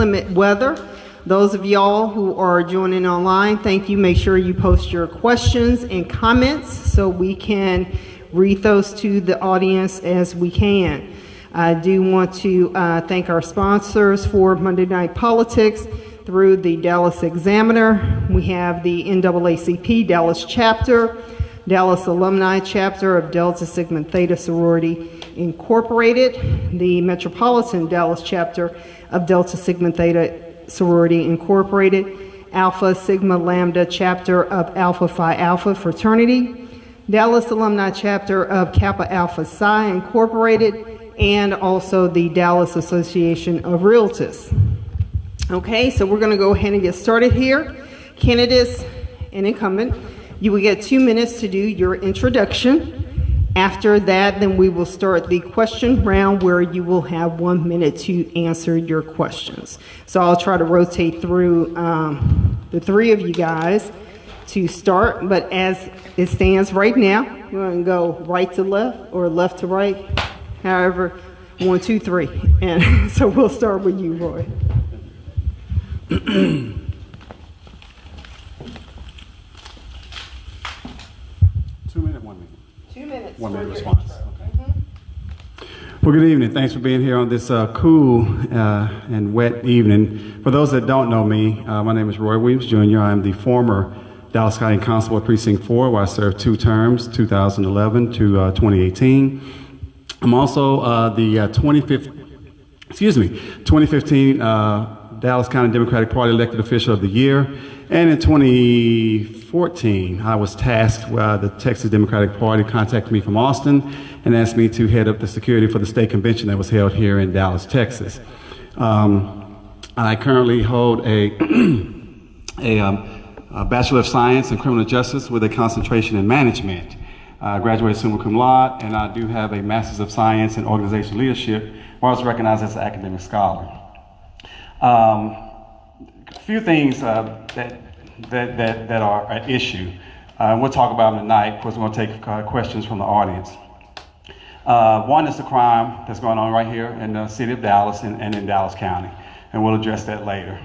inclement weather. Those of y'all who are joining online, thank you. Make sure you post your questions and comments so we can read those to the audience as we can. I do want to thank our sponsors for Monday Night Politics through the Dallas Examiner. We have the NAACP Dallas chapter, Dallas Alumni Chapter of Delta Sigma Theta Sorority Incorporated, the Metropolitan Dallas Chapter of Delta Sigma Theta Sorority Incorporated, Alpha Sigma Lambda Chapter of Alpha Phi Alpha Fraternity, Dallas Alumni Chapter of Kappa Alpha Psi Incorporated, and also the Dallas Association of Realtors. Okay, so we're going to go ahead and get started here. Candidates and incumbent, you will get 2 minutes to do your introduction. After that, then we will start the question round where you will have 1 minute to answer your questions. So I'll try to rotate through the three of you guys to start, but as it stands right now, we're going to go right to left or left to right, however, 1, 2, 3. And so we'll start with you, Roy. 2 minutes, 1 minute. 2 minutes. 1 minute response. Okay. Well, good evening. Thanks for being here on this cool and wet evening. For those that don't know me, my name is Roy Williams Jr. I am the former Dallas County Constable at Precinct 4, where I served 2 terms, 2011 to 2018. I'm also the 2015 Dallas County Democratic Party elected official of the year. And in 2014, I was tasked the Texas Democratic Party contacted me from Austin and asked me to head up the security for the state convention that was held here in Dallas, Texas. I currently hold a Bachelor of Science in Criminal Justice with a concentration in management. I graduated summa cum laude, and I do have a Master's of Science in Organizational Leadership, where I was recognized as an academic scholar. A few things that are an issue. We'll talk about them tonight. Of course, we're going to take questions from the audience. One is the crime that's going on right here in the city of Dallas and in Dallas County, and we'll address that later.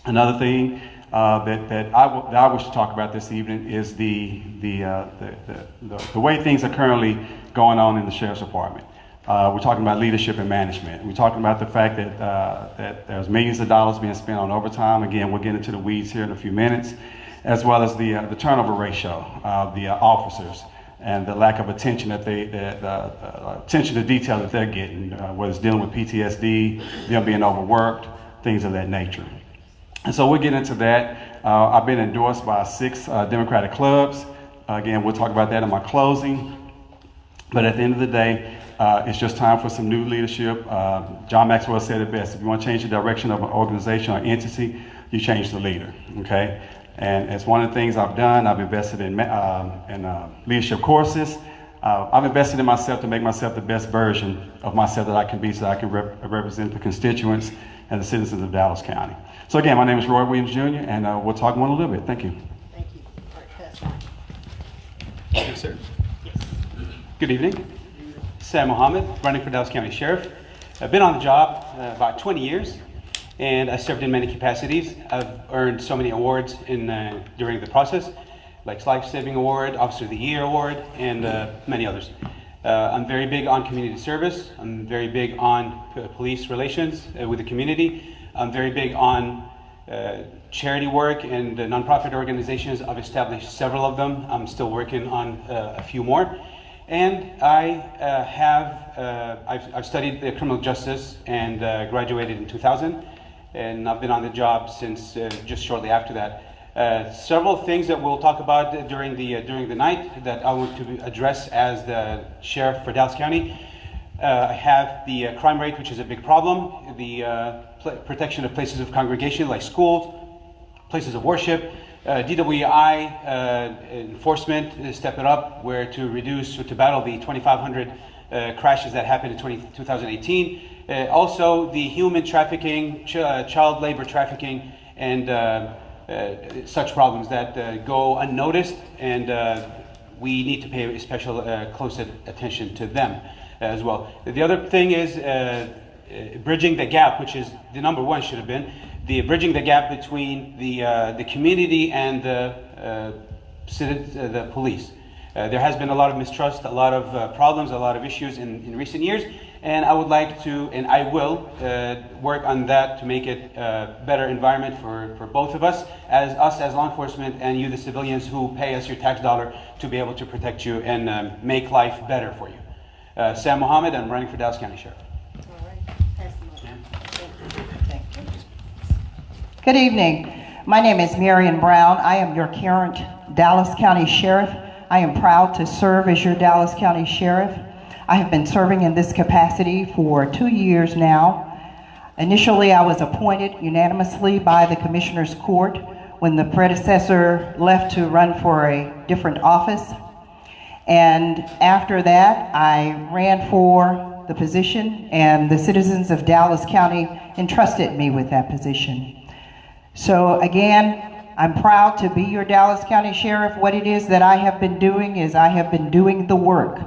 Another thing that I wish to talk about this evening is the way things are currently going on in the Sheriff's Department. We're talking about leadership and management. We're talking about the fact that there's millions of dollars being spent on overtime. Again, we'll get into the weeds here in a few minutes, as well as the turnover ratio of the officers and the lack of attention attention to detail that they're getting, whether it's dealing with PTSD, them being overworked, things of that nature. And so we'll get into that. I've been endorsed by 6 Democratic clubs. Again, we'll talk about that in my closing. But at the end of the day, it's just time for some new leadership. John Maxwell said it best: if you want to change the direction of an organization or entity, you change the leader, okay? And it's one of the things I've done. I've invested in leadership courses. I've invested in myself to make myself the best version of myself that I can be, so I can represent the constituents and the citizens of Dallas County. So again, my name is Roy Williams Jr., and we'll talk more in a little bit. Thank you. Thank you. All right, pass that. Yes, sir. Yes. Good evening. Sam Mohammed, running for Dallas County Sheriff. I've been on the job about 20 years, and I served in many capacities. I've earned so many awards during the process, like Life Saving Award, Officer of the Year Award, and many others. I'm very big on community service. I'm very big on police relations with the community. I'm very big on charity work and nonprofit organizations. I've established several of them. I'm still working on a few more. And I've studied criminal justice and graduated in 2000, and I've been on the job since just shortly after that. Several things that we'll talk about during the night that I want to address as the sheriff for Dallas County. I have the crime rate, which is a big problem, the protection of places of congregation like schools, places of worship, DWI enforcement, step it up, where to battle the 2,500 crashes that happened in 2018. Also the human trafficking, child labor trafficking, and such problems that go unnoticed, and we need to pay special close attention to them as well. The other thing is bridging the gap, which is the number one should have been, the bridging the gap between the community and the police. There has been a lot of mistrust, a lot of problems, a lot of issues in recent years, and I would like to, and I will, work on that to make it a better environment for both of us as law enforcement, and you, the civilians who pay us your tax dollar to be able to protect you and make life better for you. Sam Mohammed, I'm running for Dallas County Sheriff. Good evening. My name is Marion Brown. I am your current Dallas County Sheriff. I am proud to serve as your Dallas County Sheriff. I have been serving in this capacity for 2 years now. Initially, I was appointed unanimously by the Commissioner's Court when the predecessor left to run for a different office. And after that, I ran for the position, and the citizens of Dallas County entrusted me with that position. So again, I'm proud to be your Dallas County Sheriff. What it is that I have been doing is I have been doing the work.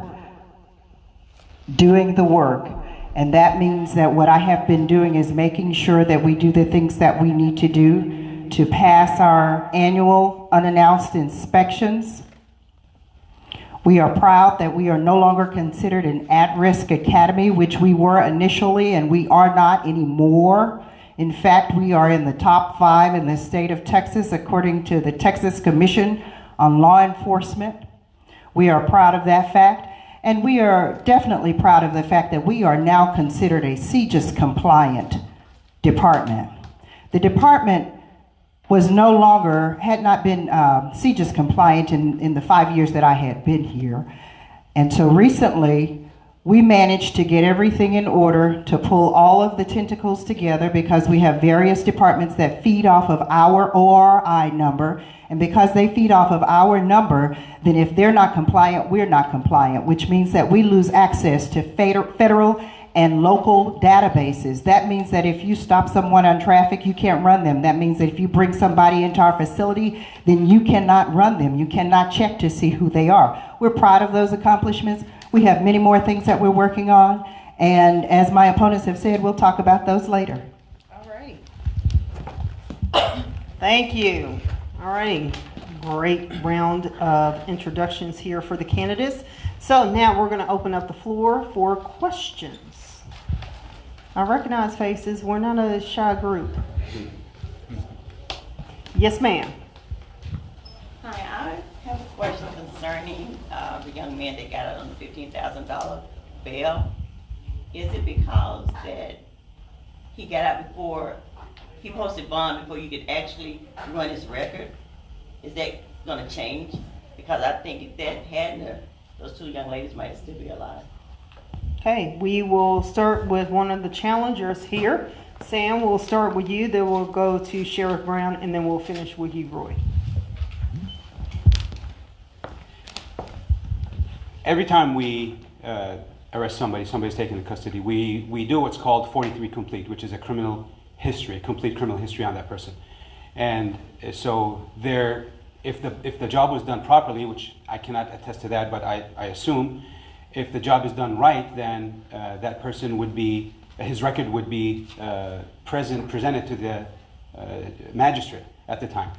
And that means that what I have been doing is making sure that we do the things that we need to do to pass our annual unannounced inspections. We are proud that we are no longer considered an at-risk academy, which we were initially, and we are not anymore. In fact, we are in the top 5 in the state of Texas, according to the Texas Commission on Law Enforcement. We are proud of that fact, and we are definitely proud of the fact that we are now considered a CJIS compliant department. The department was no longer, had not been CJIS compliant in the 5 years that I had been here. And so recently, we managed to get everything in order to pull all of the tentacles together, because we have various departments that feed off of our ORI number. And because they feed off of our number, then if they're not compliant, we're not compliant, which means that we lose access to federal and local databases. That means that if you stop someone on traffic, you can't run them. That means that if you bring somebody into our facility, then you cannot run them. You cannot check to see who they are. We're proud of those accomplishments. We have many more things that we're working on, and as my opponents have said, we'll talk about those later. All right. Thank you. All right. Great round of introductions here for the candidates. So now we're going to open up the floor for questions. I recognize faces. We're not a shy group. Yes, ma'am. Hi, I have a question concerning the young man that got out on the $15,000 bail. Is it because that he got out before, he posted bond before you could actually run his record? Is that going to change? Because I think if that hadn't, those 2 young ladies might still be alive. Okay, we will start with one of the challengers here. Sam, we'll start with you, then we'll go to Sheriff Brown, and then we'll finish with you, Roy. Every time we arrest somebody's taken into custody, we do what's called 43 complete, which is a criminal history, a complete criminal history on that person. And so if the job was done properly, which I cannot attest to that, but I assume, if the job is done right, then that person would be, his record would be presented to the magistrate at the time.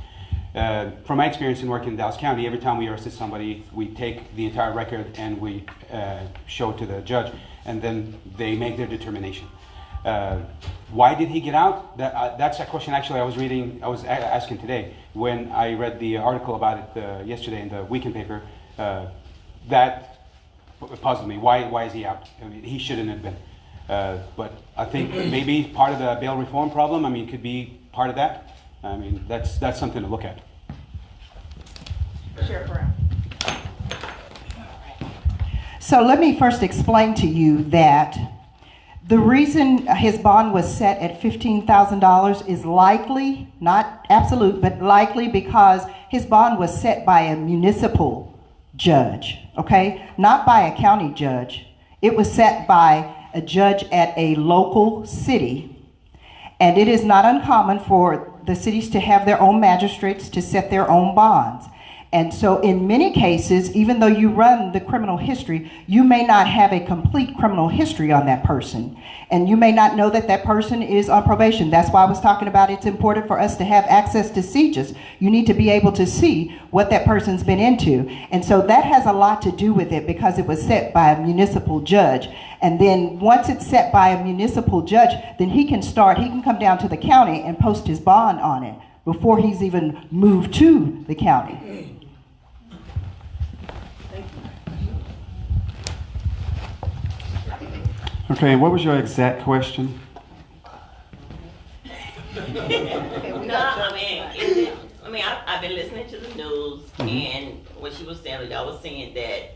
From my experience in working in Dallas County, every time we arrested somebody, we take the entire record and we show it to the judge, and then they make their determination. Why did he get out? That's a question actually I was asking today when I read the article about it yesterday in the weekend paper. That puzzled me. Why is he out? I mean, he shouldn't have been. But I think maybe part of the bail reform problem, I mean, could be part of that. I mean, that's something to look at. Sheriff Brown. So let me first explain to you that the reason his bond was set at $15,000 is likely, not absolute, but likely because his bond was set by a municipal judge, okay? Not by a county judge. It was set by a judge at a local city. And it is not uncommon for the cities to have their own magistrates to set their own bonds. And so in many cases, even though you run the criminal history, you may not have a complete criminal history on that person. And you may not know that that person is on probation. That's why I was talking about it's important for us to have access to CJIS. You need to be able to see what that person's been into. And so that has a lot to do with it because it was set by a municipal judge. And then once it's set by a municipal judge, then he can come down to the county and post his bond on it before he's even moved to the county. Okay, what was your exact question? I've been listening to the news, and what she was saying, y'all was saying that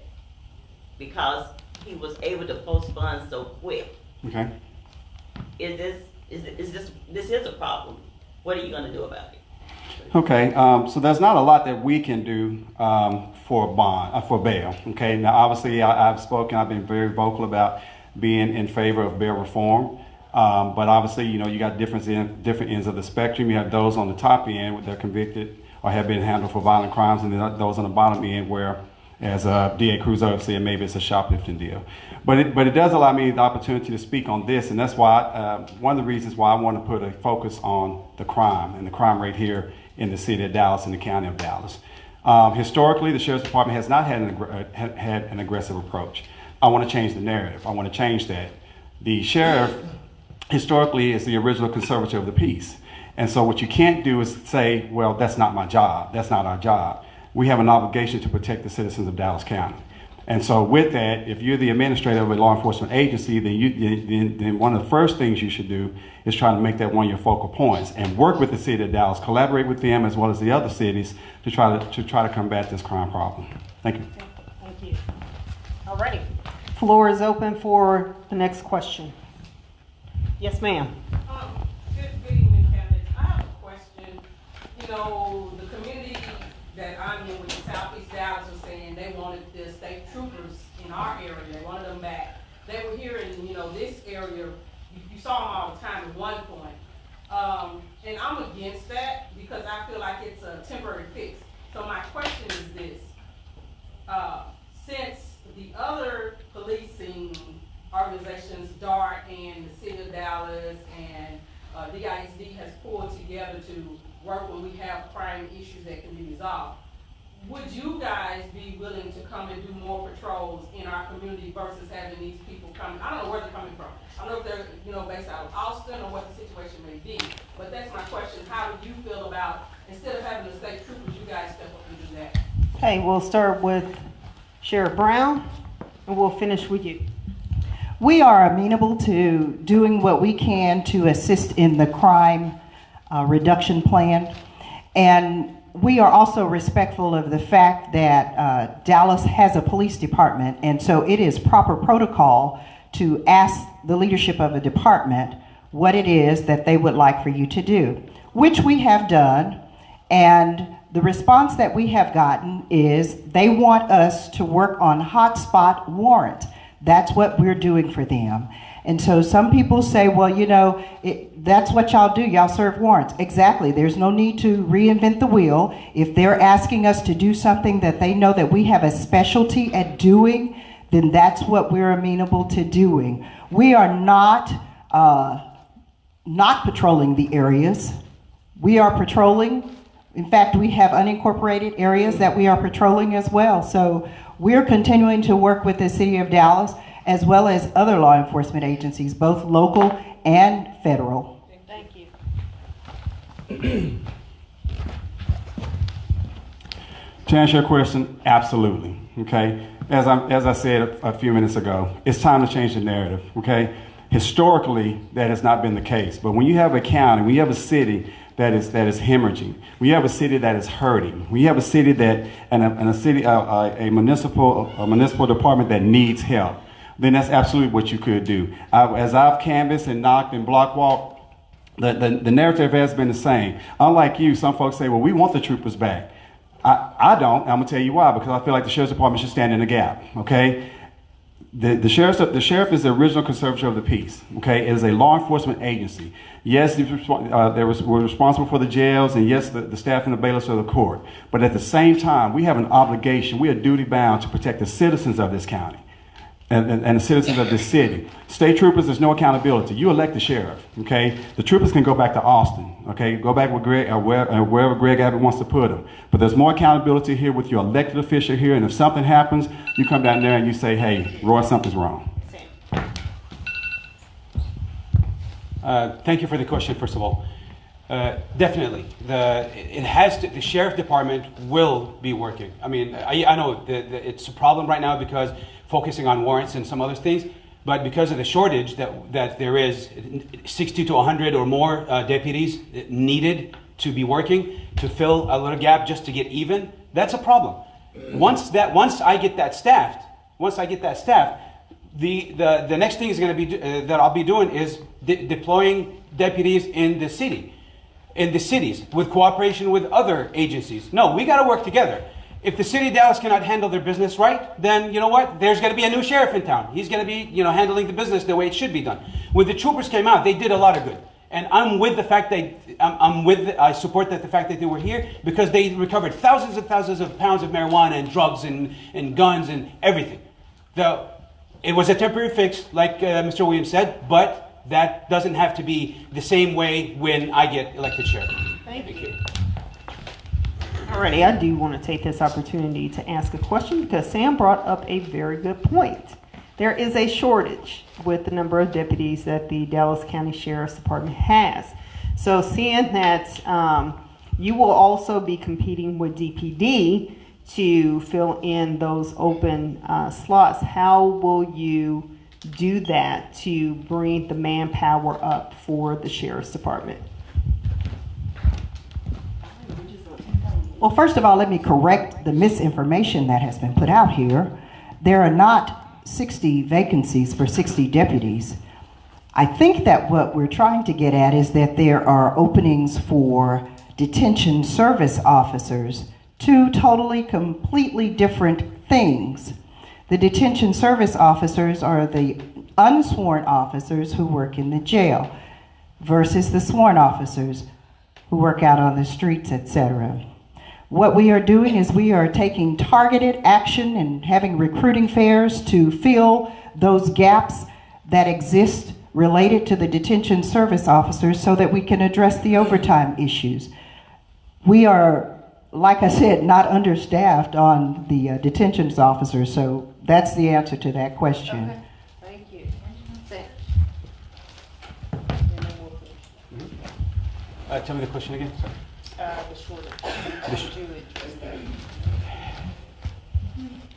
because he was able to post funds so quick, Okay. this is a problem. What are you gonna do about it? Okay, so there's not a lot that we can do for bond, for bail. Okay, now obviously I've been very vocal about being in favor of bail reform. But obviously, you got different ends of the spectrum. You have those on the top end where they're convicted or have been handled for violent crimes, and then those on the bottom end where, as D.A. Cruz said, maybe it's a shoplifting deal. But it does allow me the opportunity to speak on this, and that's why one of the reasons why I want to put a focus on the crime and the crime rate here in the city of Dallas and the county of Dallas. Historically, the Sheriff's Department has not had an aggressive approach. I want to change the narrative. I want to change that. The sheriff historically is the original conservator of the peace. And so what you can't do is say, well, that's not my job. That's not our job. We have an obligation to protect the citizens of Dallas County. And so with that, if you're the administrator of a law enforcement agency, then one of the first things you should do is try to make that one of your focal points and work with the city of Dallas, collaborate with them as well as the other cities to try to combat this crime problem. Thank you. Thank you. All righty. Floor is open for the next question. Yes, ma'am. Good evening, candidates. I have a question. The community that I'm in with Southeast Dallas was saying they wanted the state troopers in our area. They wanted them back. They were here in, this area. You saw them all the time at one point. And I'm against that because I feel like it's a temporary fix. So my question is this. Since the other policing organizations, DART and the City of Dallas and DISD has pulled together to work when we have crime issues that can be resolved. Would you guys be willing to come and do more patrols in our community versus having these people come? I don't know where they're coming from. I don't know if they're based out of Austin or what the situation may be. But that's my question. How do you feel about, instead of having the state troopers, you guys step up and do that? Okay, we'll start with Sheriff Brown, and we'll finish with you. We are amenable to doing what we can to assist in the crime reduction plan. And we are also respectful of the fact that Dallas has a police department, and so it is proper protocol to ask the leadership of a department what it is that they would like for you to do, which we have done. And the response that we have gotten is they want us to work on hotspot warrant. That's what we're doing for them. And so some people say, well, that's what y'all do. Y'all serve warrants. Exactly. There's no need to reinvent the wheel. If they're asking us to do something that they know that we have a specialty at doing, then that's what we're amenable to doing. We are not patrolling the areas. We are patrolling. In fact, we have unincorporated areas that we are patrolling as well. So we're continuing to work with the City of Dallas as well as other law enforcement agencies, both local and federal. Thank you. To answer your question, absolutely. Okay, as I said a few minutes ago, it's time to change the narrative. Okay, historically that has not been the case, but when you have a county, when you have a city that is hemorrhaging, when you have a city that is hurting, when you have a city a municipal department that needs help, then that's absolutely what you could do. As I've canvassed and knocked and block walked, the narrative has been the same. Unlike you, some folks say, well, we want the troopers back. I don't. I'm going to tell you why, because I feel like the Sheriff's Department should stand in the gap, okay? The sheriff is the original conservator of the peace. Okay, it is a law enforcement agency. Yes, we're responsible for the jails, and yes, the staff and the bailiffs of the court. But at the same time, we have an obligation. We are duty bound to protect the citizens of this county and the citizens of this city. State troopers, there's no accountability. You elect the sheriff. Okay, the troopers can go back to Austin. Okay, go back with Greg or wherever Greg Abbott wants to put them. But there's more accountability here with your elected official here. And if something happens, you come down there and you say, "Hey, Roy, something's wrong." Thank you for the question, first of all. Definitely, the sheriff department will be working. I mean, I know it's a problem right now because focusing on warrants and some other things, but because of the shortage that there is 60 to 100 or more deputies needed to be working to fill a little gap just to get even, that's a problem. Once I get that staffed, the next thing is going to be that I'll be doing is deploying deputies in the cities with cooperation with other agencies. No, we got to work together. If the city of Dallas cannot handle their business right, then you know what? There's going to be a new sheriff in town. He's going to be handling the business the way it should be done. When the troopers came out, they did a lot of good, and I'm with the fact I support the fact that they were here because they recovered thousands and thousands of pounds of marijuana and drugs and guns and everything. It was a temporary fix, like Mr. Williams said, but that doesn't have to be the same way when I get elected sheriff. Thank you. Alrighty, I do want to take this opportunity to ask a question because Sam brought up a very good point. There is a shortage with the number of deputies that the Dallas County Sheriff's Department has. So seeing that you will also be competing with DPD to fill in those open slots, how will you do that to bring the manpower up for the Sheriff's Department? Well, first of all, let me correct the misinformation that has been put out here. There are not 60 vacancies for 60 deputies. I think that what we're trying to get at is that there are openings for detention service officers, two totally, completely different things. The detention service officers are the unsworn officers who work in the jail versus the sworn officers who work out on the streets, etc. What we are doing is we are taking targeted action and having recruiting fairs to fill those gaps that exist related to the detention service officers so that we can address the overtime issues. We are, like I said, not understaffed on the detention officers, so that's the answer to that question. Okay. Thank you. Tell me the question again. Sorry.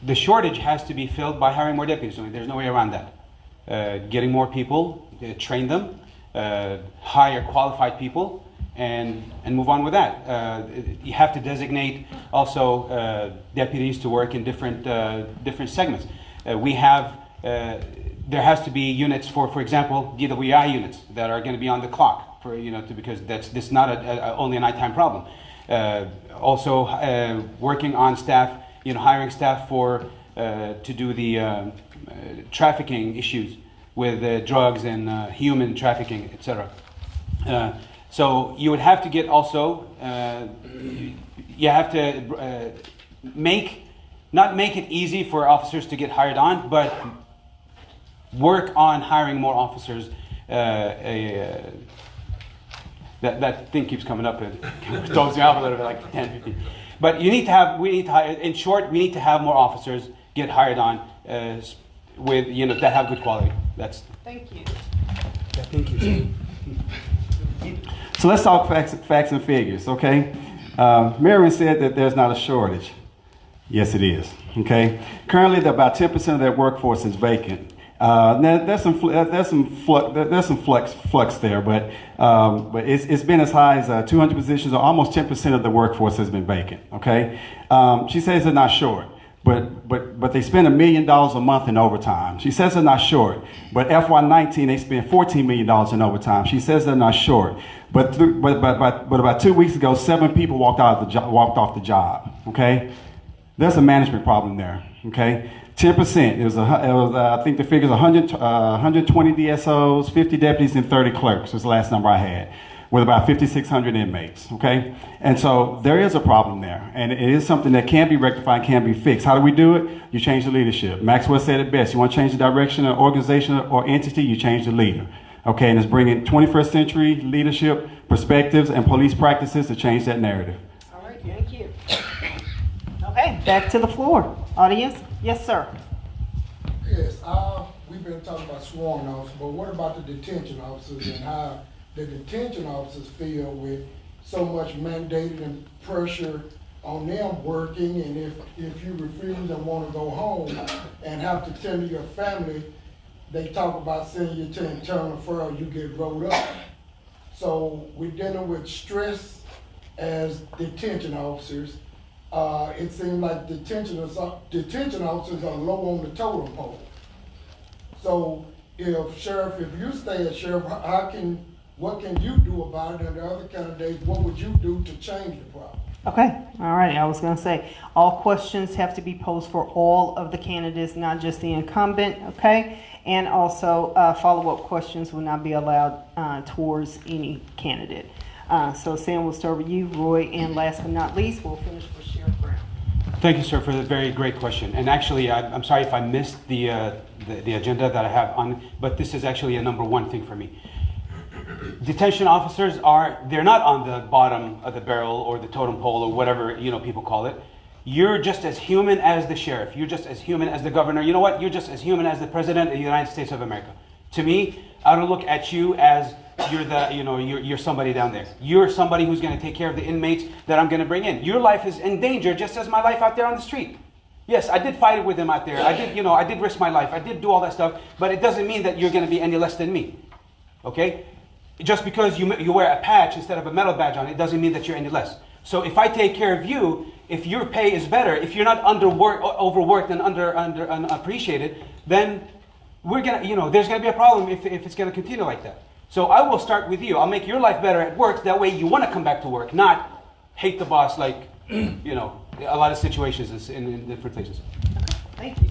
The shortage has to be filled by hiring more deputies. There's no way around that. Getting more people, train them, hire qualified people, and move on with that. You have to designate also deputies to work in different segments. There has to be units for example, DWI units that are going to be on the clock because this is not only a nighttime problem. Also working on staff, hiring staff to do the trafficking issues with drugs and human trafficking, etc. So you would have to get also, you have to not make it easy for officers to get hired on, but work on hiring more officers. That thing keeps coming up and throws me off a little bit, like 10, 15. But we need to hire, in short, we need to have more officers get hired on that have good quality. Thank you. Yeah, thank you. So let's talk facts and figures, okay? Marion said that there's not a shortage. Yes, it is, okay? Currently, about 10% of their workforce is vacant. Now, there's some flux there, but it's been as high as 200 positions, or almost 10% of the workforce has been vacant. Okay, she says they're not short, but they spend $1 million a month in overtime. She says they're not short, but FY19 they spend $14 million in overtime. She says they're not short, but about 2 weeks ago, 7 people walked off the job. Okay, there's a management problem there. Okay. 10%. I think the figure is 120 DSOs, 50 deputies, and 30 clerks was the last number I had, with about 5,600 inmates, okay? And so there is a problem there, and it is something that can be rectified, can be fixed. How do we do it? You change the leadership. Maxwell said it best. You want to change the direction of organization or entity, you change the leader, okay? And it's bringing 21st century leadership, perspectives, and police practices to change that narrative. All right, thank you. Okay, back to the floor. Audience? Yes, sir. Yes, we've been talking about sworn officers, but what about the detention officers and how the detention officers feel with so much mandated and pressure on them working, and if you refuse and want to go home and have to tell your family, they talk about sending you to internal referral, you get rolled up. So we're dealing with stress as detention officers. It seems like detention officers are low on the totem pole. So if you stay as sheriff, what can you do about it? And the other candidates, what would you do to change the problem? Okay, all right, I was gonna say, all questions have to be posed for all of the candidates, not just the incumbent, okay? And also, follow-up questions will not be allowed towards any candidate. So Sam, we'll start with you, Roy, and last but not least, we'll finish with Sheriff Brown. Thank you, sir, for the very great question. And actually, I'm sorry if I missed the agenda that I have on, but this is actually a number one thing for me. Detention officers they're not on the bottom of the barrel or the totem pole or whatever, people call it. You're just as human as the sheriff. You're just as human as the governor. You know what? You're just as human as the president of the United States of America. To me, I don't look at you as you're somebody down there. You're somebody who's going to take care of the inmates that I'm going to bring in. Your life is in danger just as my life out there on the street. Yes, I did fight it with them out there. I did risk my life. I did do all that stuff, but it doesn't mean that you're going to be any less than me. Okay? Just because you wear a patch instead of a metal badge on it doesn't mean that you're any less. So if I take care of you, if your pay is better, if you're not overworked and unappreciated, then there's gonna be a problem if it's gonna continue like that. So I will start with you. I'll make your life better at work. That way you want to come back to work, not hate the boss like a lot of situations in different places. Thank you.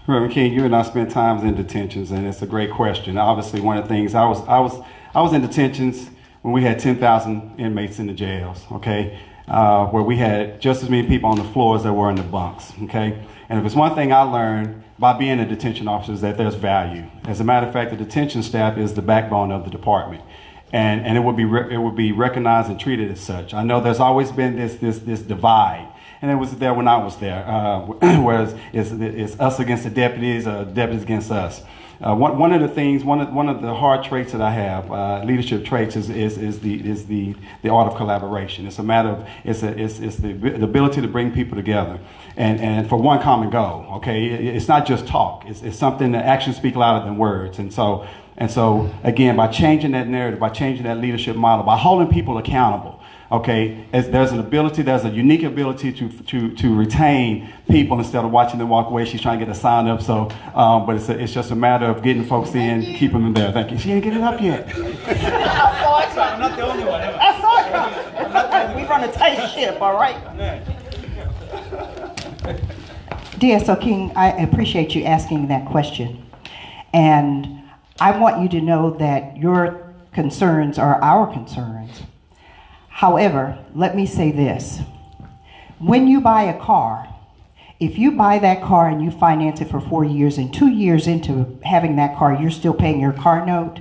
Reverend King, you and I spent times in detentions, and it's a great question. Obviously, one of the things I was in detentions when we had 10,000 inmates in the jails, okay, where we had just as many people on the floors that were in the bunks, okay. And if it's one thing I learned by being a detention officer is that there's value. As a matter of fact, the detention staff is the backbone of the department, and it would be recognized and treated as such. I know there's always been this divide. And it was there when I was there, whereas it's us against the deputies, deputies against us. One of the hard traits that I have, leadership traits, is the art of collaboration. It's a matter of it's the ability to bring people together, and for one common goal. Okay, it's not just talk. It's something that actions speak louder than words. And so again, by changing that narrative, by changing that leadership model, by holding people accountable. Okay, there's a unique ability to retain people instead of watching them walk away. She's trying to get a sign up, so but it's just a matter of getting folks in, keeping them there. Thank you. She ain't getting it up yet. I'm not the only one. I saw it. We run a tight ship, all right? DSO King, I appreciate you asking that question. And I want you to know that your concerns are our concerns. However, let me say this. When you buy a car, if you buy that car and you finance it for 4 years and 2 years into having that car, you're still paying your car note,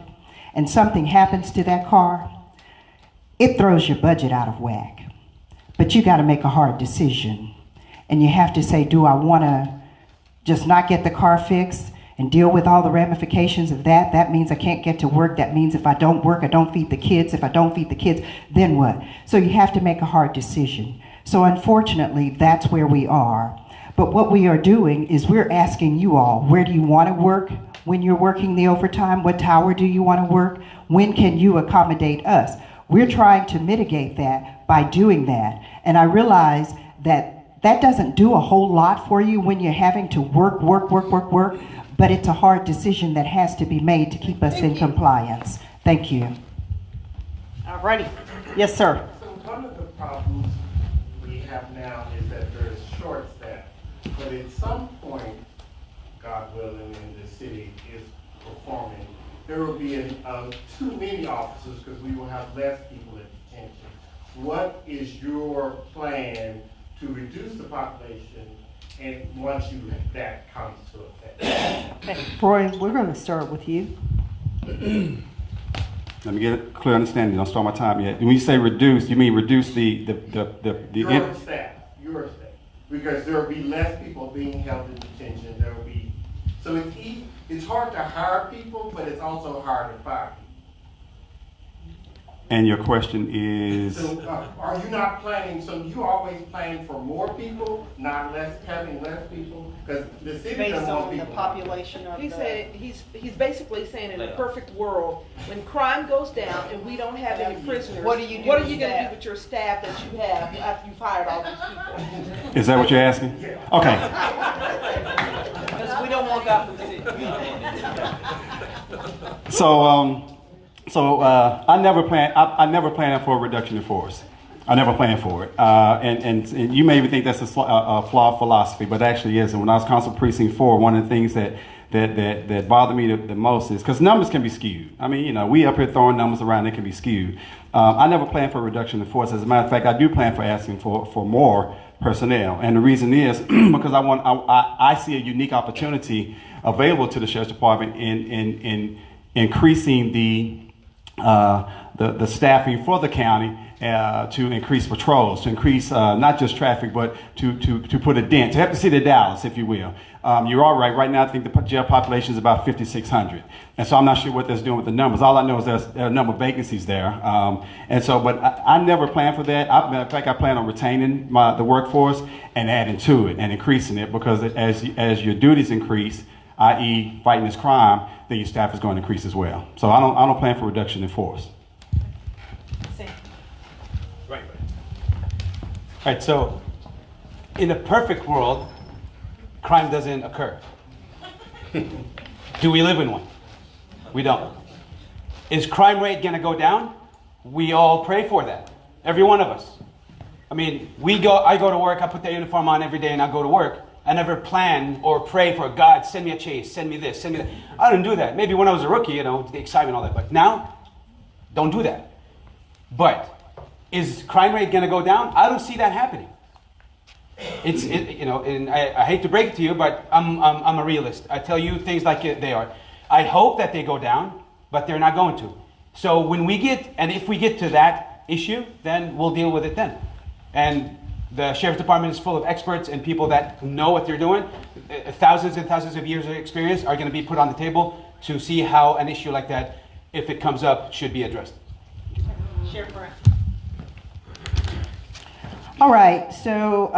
and something happens to that car, it throws your budget out of whack. But you got to make a hard decision. And you have to say, do I want to just not get the car fixed and deal with all the ramifications of that? That means I can't get to work. That means if I don't work, I don't feed the kids. If I don't feed the kids, then what? So you have to make a hard decision. So unfortunately, that's where we are. But what we are doing is we're asking you all, where do you want to work when you're working the overtime? What tower do you want to work? When can you accommodate us? We're trying to mitigate that by doing that. And I realize that doesn't do a whole lot for you when you're having to work. But it's a hard decision that has to be made to keep us in compliance. Thank you. All righty. Yes, sir. So one of the problems we have now is that there is shortage but at some point, God willing, and the city is performing, there will be too many officers because we will have less people in detention. What is your plan to reduce the population and once that comes to effect? Okay, Roy, we're going to start with you. Let me get a clear understanding. Don't start my time yet. When you say reduce, you mean reduce Your staff, because there will be less people being held in detention. There will be, so it's hard to hire people, but it's also hard to fire people. And your question is? So are you not planning, so you always plan for more people, not having less people? Because the city doesn't want people. population of He said, he's basically saying in a perfect world, when crime goes down and we don't have any prisoners, What do you do what are with you gonna staff? do with your staff that you have after you've hired all these people? Is that what you're asking? Okay. Because we don't want God from the city. So I never planned for a reduction in force. I never planned for it. And you may even think that's a flawed philosophy, but it actually is. And when I was Council Precinct 4, one of the things that bothered me the most is because numbers can be skewed. I mean, we up here throwing numbers around, they can be skewed. I never planned for a reduction in force. As a matter of fact, I do plan for asking for more personnel. And the reason is because I see a unique opportunity available to the Sheriff's Department in increasing the staffing for the county to increase patrols, to increase not just traffic, but to put a dent, to help the city of Dallas, if you will. You're all right. Right now, I think the jail population is about 5,600. And so I'm not sure what that's doing with the numbers. All I know is there are a number of vacancies there. But I never planned for that. In fact, I plan on retaining the workforce and adding to it and increasing it because as your duties increase, i.e. fighting this crime, then your staff is going to increase as well. So I don't plan for reduction in force. Right. All right, so in a perfect world, crime doesn't occur. Do we live in one? We don't. Is crime rate gonna go down? We all pray for that. Every one of us. I mean, I go to work, I put the uniform on every day and I go to work. I never plan or pray for God, send me a chase, send me this, send me that. I didn't do that. Maybe when I was a rookie, the excitement and all that. But now, don't do that. But is crime rate going to go down? I don't see that happening. And I hate to break it to you, but I'm a realist. I tell you things like they are. I hope that they go down, but they're not going to. So if we get to that issue, then we'll deal with it then. And the Sheriff's Department is full of experts and people that know what they're doing. Thousands and thousands of years of experience are going to be put on the table to see how an issue like that, if it comes up, should be addressed. Sheriff Brown. All right, so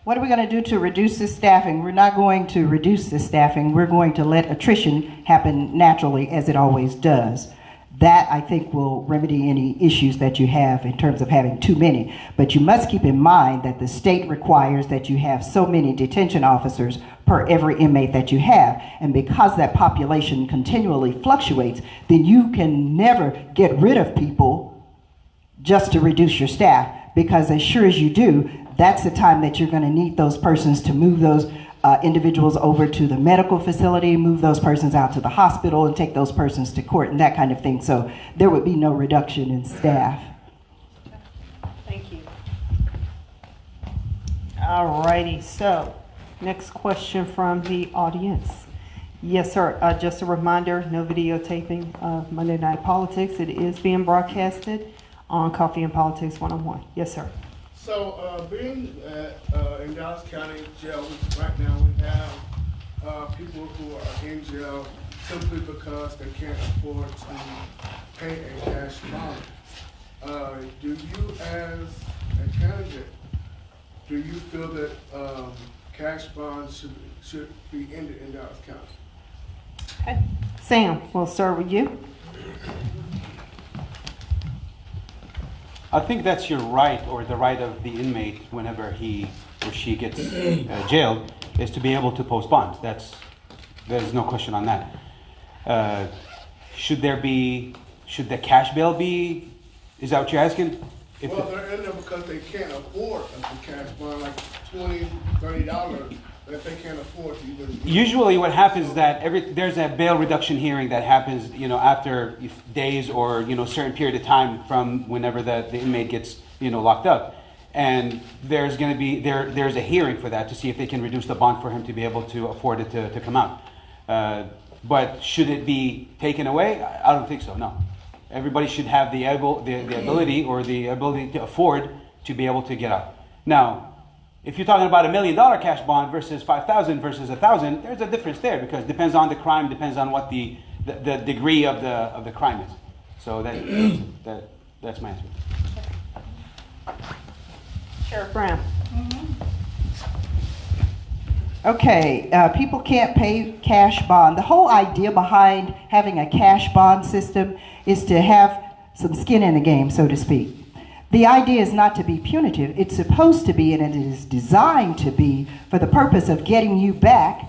what are we going to do to reduce the staffing? We're not going to reduce the staffing. We're going to let attrition happen naturally, as it always does. That, I think, will remedy any issues that you have in terms of having too many. But you must keep in mind that the state requires that you have so many detention officers per every inmate that you have. And because that population continually fluctuates, then you can never get rid of people just to reduce your staff. Because as sure as you do, that's the time that you're going to need those persons to move those individuals over to the medical facility, move those persons out to the hospital, and take those persons to court and that kind of thing. So there would be no reduction in staff. Thank you. All righty, so next question from the audience. Yes, sir. Just a reminder, no videotaping of Monday Night Politics. It is being broadcasted on Coffee and Politics 101. Yes, sir. So, being in Dallas County Jail right now, we have people who are in jail simply because they can't afford to pay a cash bond. Do you, as a candidate, do you feel that cash bonds should be ended in Dallas County? Okay. Sam, we'll start with you. I think that's your right, or the right of the inmate whenever he or she gets jailed, is to be able to post bond. There's no question on that. Should the cash bail be, is that what you're asking? Well, they're in there because they can't afford a cash bond, like $20, $30 that they can't afford to even. Usually what happens is that there's a bail reduction hearing that happens, after days or, certain period of time from whenever the inmate gets, locked up. And there's going to be, there's a hearing for that to see if they can reduce the bond for him to be able to afford it to come out. But should it be taken away? I don't think so, no. Everybody should have the ability to afford to be able to get out. Now, if you're talking about $1 million cash bond versus 5,000 versus 1,000, there's a difference there because it depends on the crime, depends on what the degree of the crime is. So that's my answer. Sheriff Brown. Okay, people can't pay cash bond. The whole idea behind having a cash bond system is to have some skin in the game, so to speak. The idea is not to be punitive. It's supposed to be, and it is designed to be, for the purpose of getting you back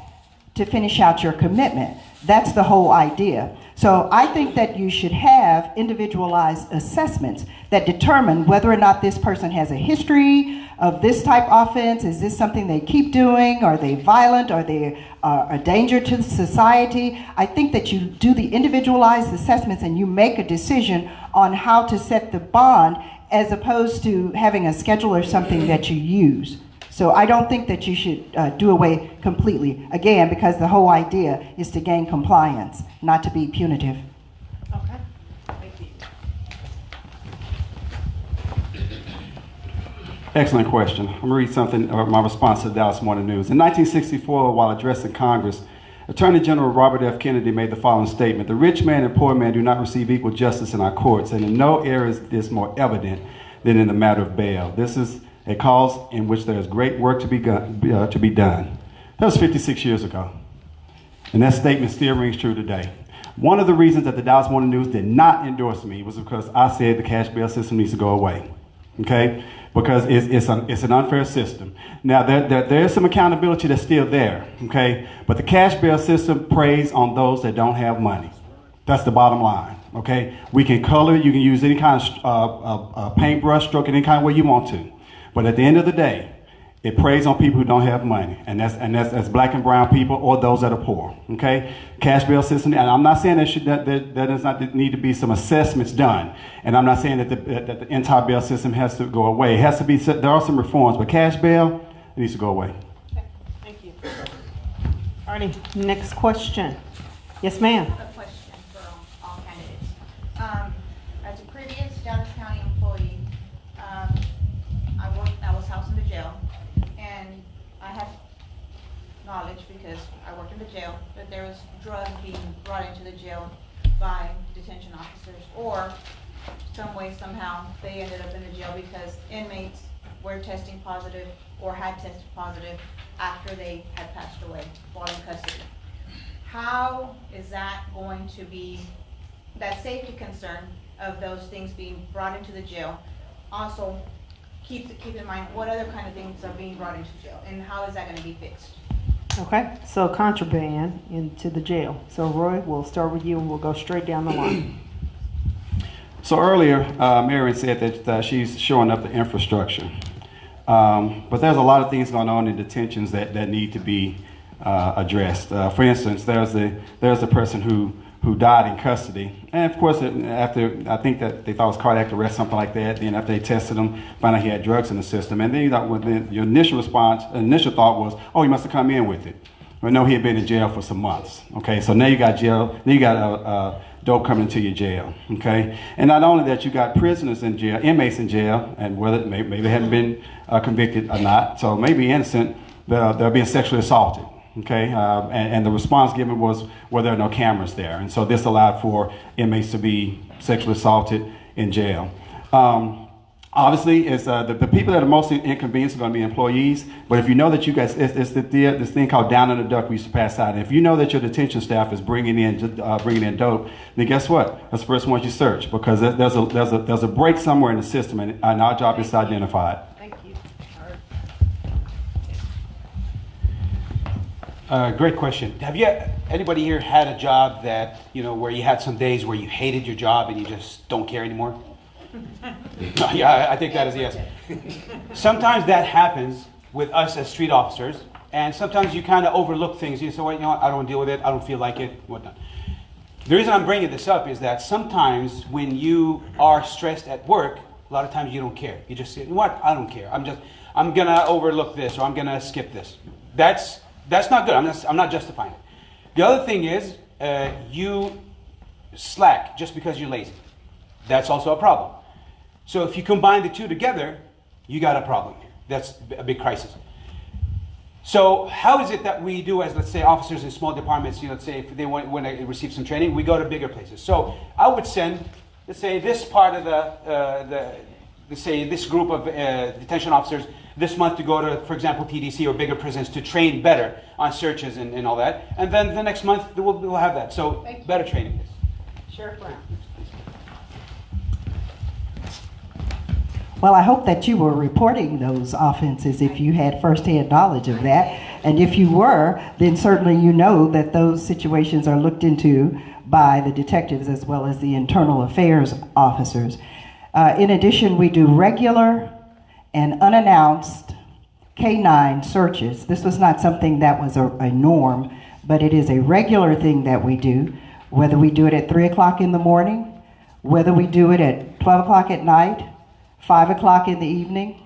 to finish out your commitment. That's the whole idea. So I think that you should have individualized assessments that determine whether or not this person has a history of this type of offense. Is this something they keep doing? Are they violent? Are they a danger to society? I think that you do the individualized assessments and you make a decision on how to set the bond as opposed to having a schedule or something that you use. So I don't think that you should do away completely, again, because the whole idea is to gain compliance, not to be punitive. Okay, thank you. Excellent question. I'm going to read something, my response to the Dallas Morning News. In 1964, while addressing Congress, Attorney General Robert F. Kennedy made the following statement: "The rich man and poor man do not receive equal justice in our courts, and in no area is this more evident than in the matter of bail. This is a cause in which there is great work to be done." That was 56 years ago. And that statement still rings true today. One of the reasons that the Dallas Morning News did not endorse me was because I said the cash bail system needs to go away. Okay? Because it's an unfair system. Now, there is some accountability that's still there. Okay? But the cash bail system preys on those that don't have money. That's the bottom line. Okay? We can color, you can use any kind of paintbrush, stroke it any kind of way you want to. But at the end of the day, it preys on people who don't have money, and that's black and brown people or those that are poor. Okay, cash bail system, and I'm not saying that does not need to be some assessments done, and I'm not saying that the entire bail system has to go away. It has to be. There are some reforms, but cash bail needs to go away. Okay, thank you. All righty, next question. Yes, ma'am. A question for all candidates. As a previous Dallas County employee, I was housed in the jail, and I have knowledge because I worked in the jail that there was drugs being brought into the jail by detention officers, or some way, somehow, they ended up in the jail because inmates were testing positive or had tested positive after they had passed away while in custody. How is that going to be, that safety concern of those things being brought into the jail? Also, keep in mind what other kind of things are being brought into jail, and how is that going to be fixed? Okay, so contraband into the jail. So Roy, we'll start with you and we'll go straight down the line. So earlier, Marion said that she's showing up the infrastructure. But there's a lot of things going on in detentions that need to be addressed. For instance, there's the person who died in custody. And of course, after, I think that they thought it was cardiac arrest, something like that. Then after they tested him, found out he had drugs in the system. And then you thought, your initial thought was, oh, he must have come in with it. Well, no, he had been in jail for some months. Okay, so now you got dope coming into your jail. Okay, and not only that, you got prisoners in jail, inmates in jail, and whether maybe they hadn't been convicted or not, so maybe innocent, they're being sexually assaulted. Okay, and the response given was, well, there are no cameras there. And so this allowed for inmates to be sexually assaulted in jail. Obviously, it's the people that are most inconvenienced are going to be employees. But if you know that you guys, it's this thing called down in the duck we used to pass out. And if you know that your detention staff is bringing in dope, then guess what? That's the first one you search, because there's a break somewhere in the system, and our job is to identify it. Thank you. Great question. Have anybody here had a job that, where you had some days where you hated your job and you just don't care anymore? Yeah, I think that is a yes. Sometimes that happens with us as street officers, and sometimes you kind of overlook things. You say, well, you know what, I don't want to deal with it, I don't feel like it, whatnot. The reason I'm bringing this up is that sometimes when you are stressed at work, a lot of times you don't care. You just say, you know what, I don't care. I'm gonna overlook this, or I'm gonna skip this. That's not good. I'm not justifying it. The other thing is, you slack just because you're lazy. That's also a problem. So if you combine the two together, you got a problem here. That's a big crisis. So how is it that we do as, let's say, officers in small departments, let's say if they want to receive some training, we go to bigger places. So I would send, let's say, this part of let's say this group of detention officers this month to go to, for example, TDC or bigger prisons to train better on searches and all that. And then the next month we'll have that. So better training. Sheriff Brown. Well, I hope that you were reporting those offenses if you had firsthand knowledge of that. And if you were, then certainly you know that those situations are looked into by the detectives as well as the internal affairs officers. In addition, we do regular and unannounced K-9 searches. This was not something that was a norm, but it is a regular thing that we do, whether we do it at 3 o'clock in the morning, whether we do it at 12 o'clock at night, 5 o'clock in the evening.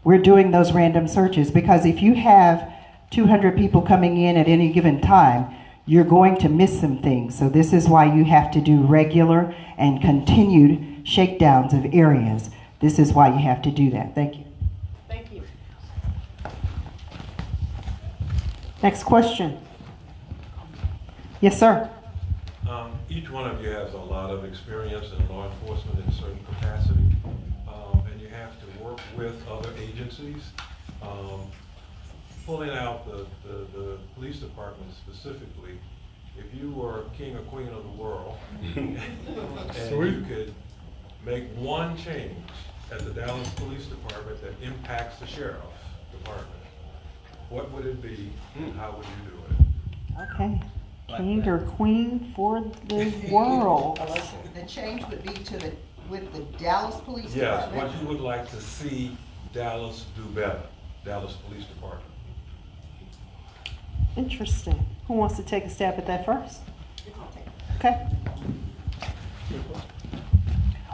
We're doing those random searches because if you have 200 people coming in at any given time, you're going to miss some things. So this is why you have to do regular and continued shakedowns of areas. This is why you have to do that. Thank you. Thank you. Next question. Yes, sir. Each one of you has a lot of experience in law enforcement in a certain capacity, and you have to work with other agencies. Pulling out the police department specifically, if you were king or queen of the world, and you could make one change at the Dallas Police Department that impacts the sheriff's department, what would it be and how would you do it? Okay. King or queen for the world. The change would be with the Dallas Police Department? Yes, what you would like to see Dallas do better, Dallas Police Department. Interesting. Who wants to take a stab at that first? Okay.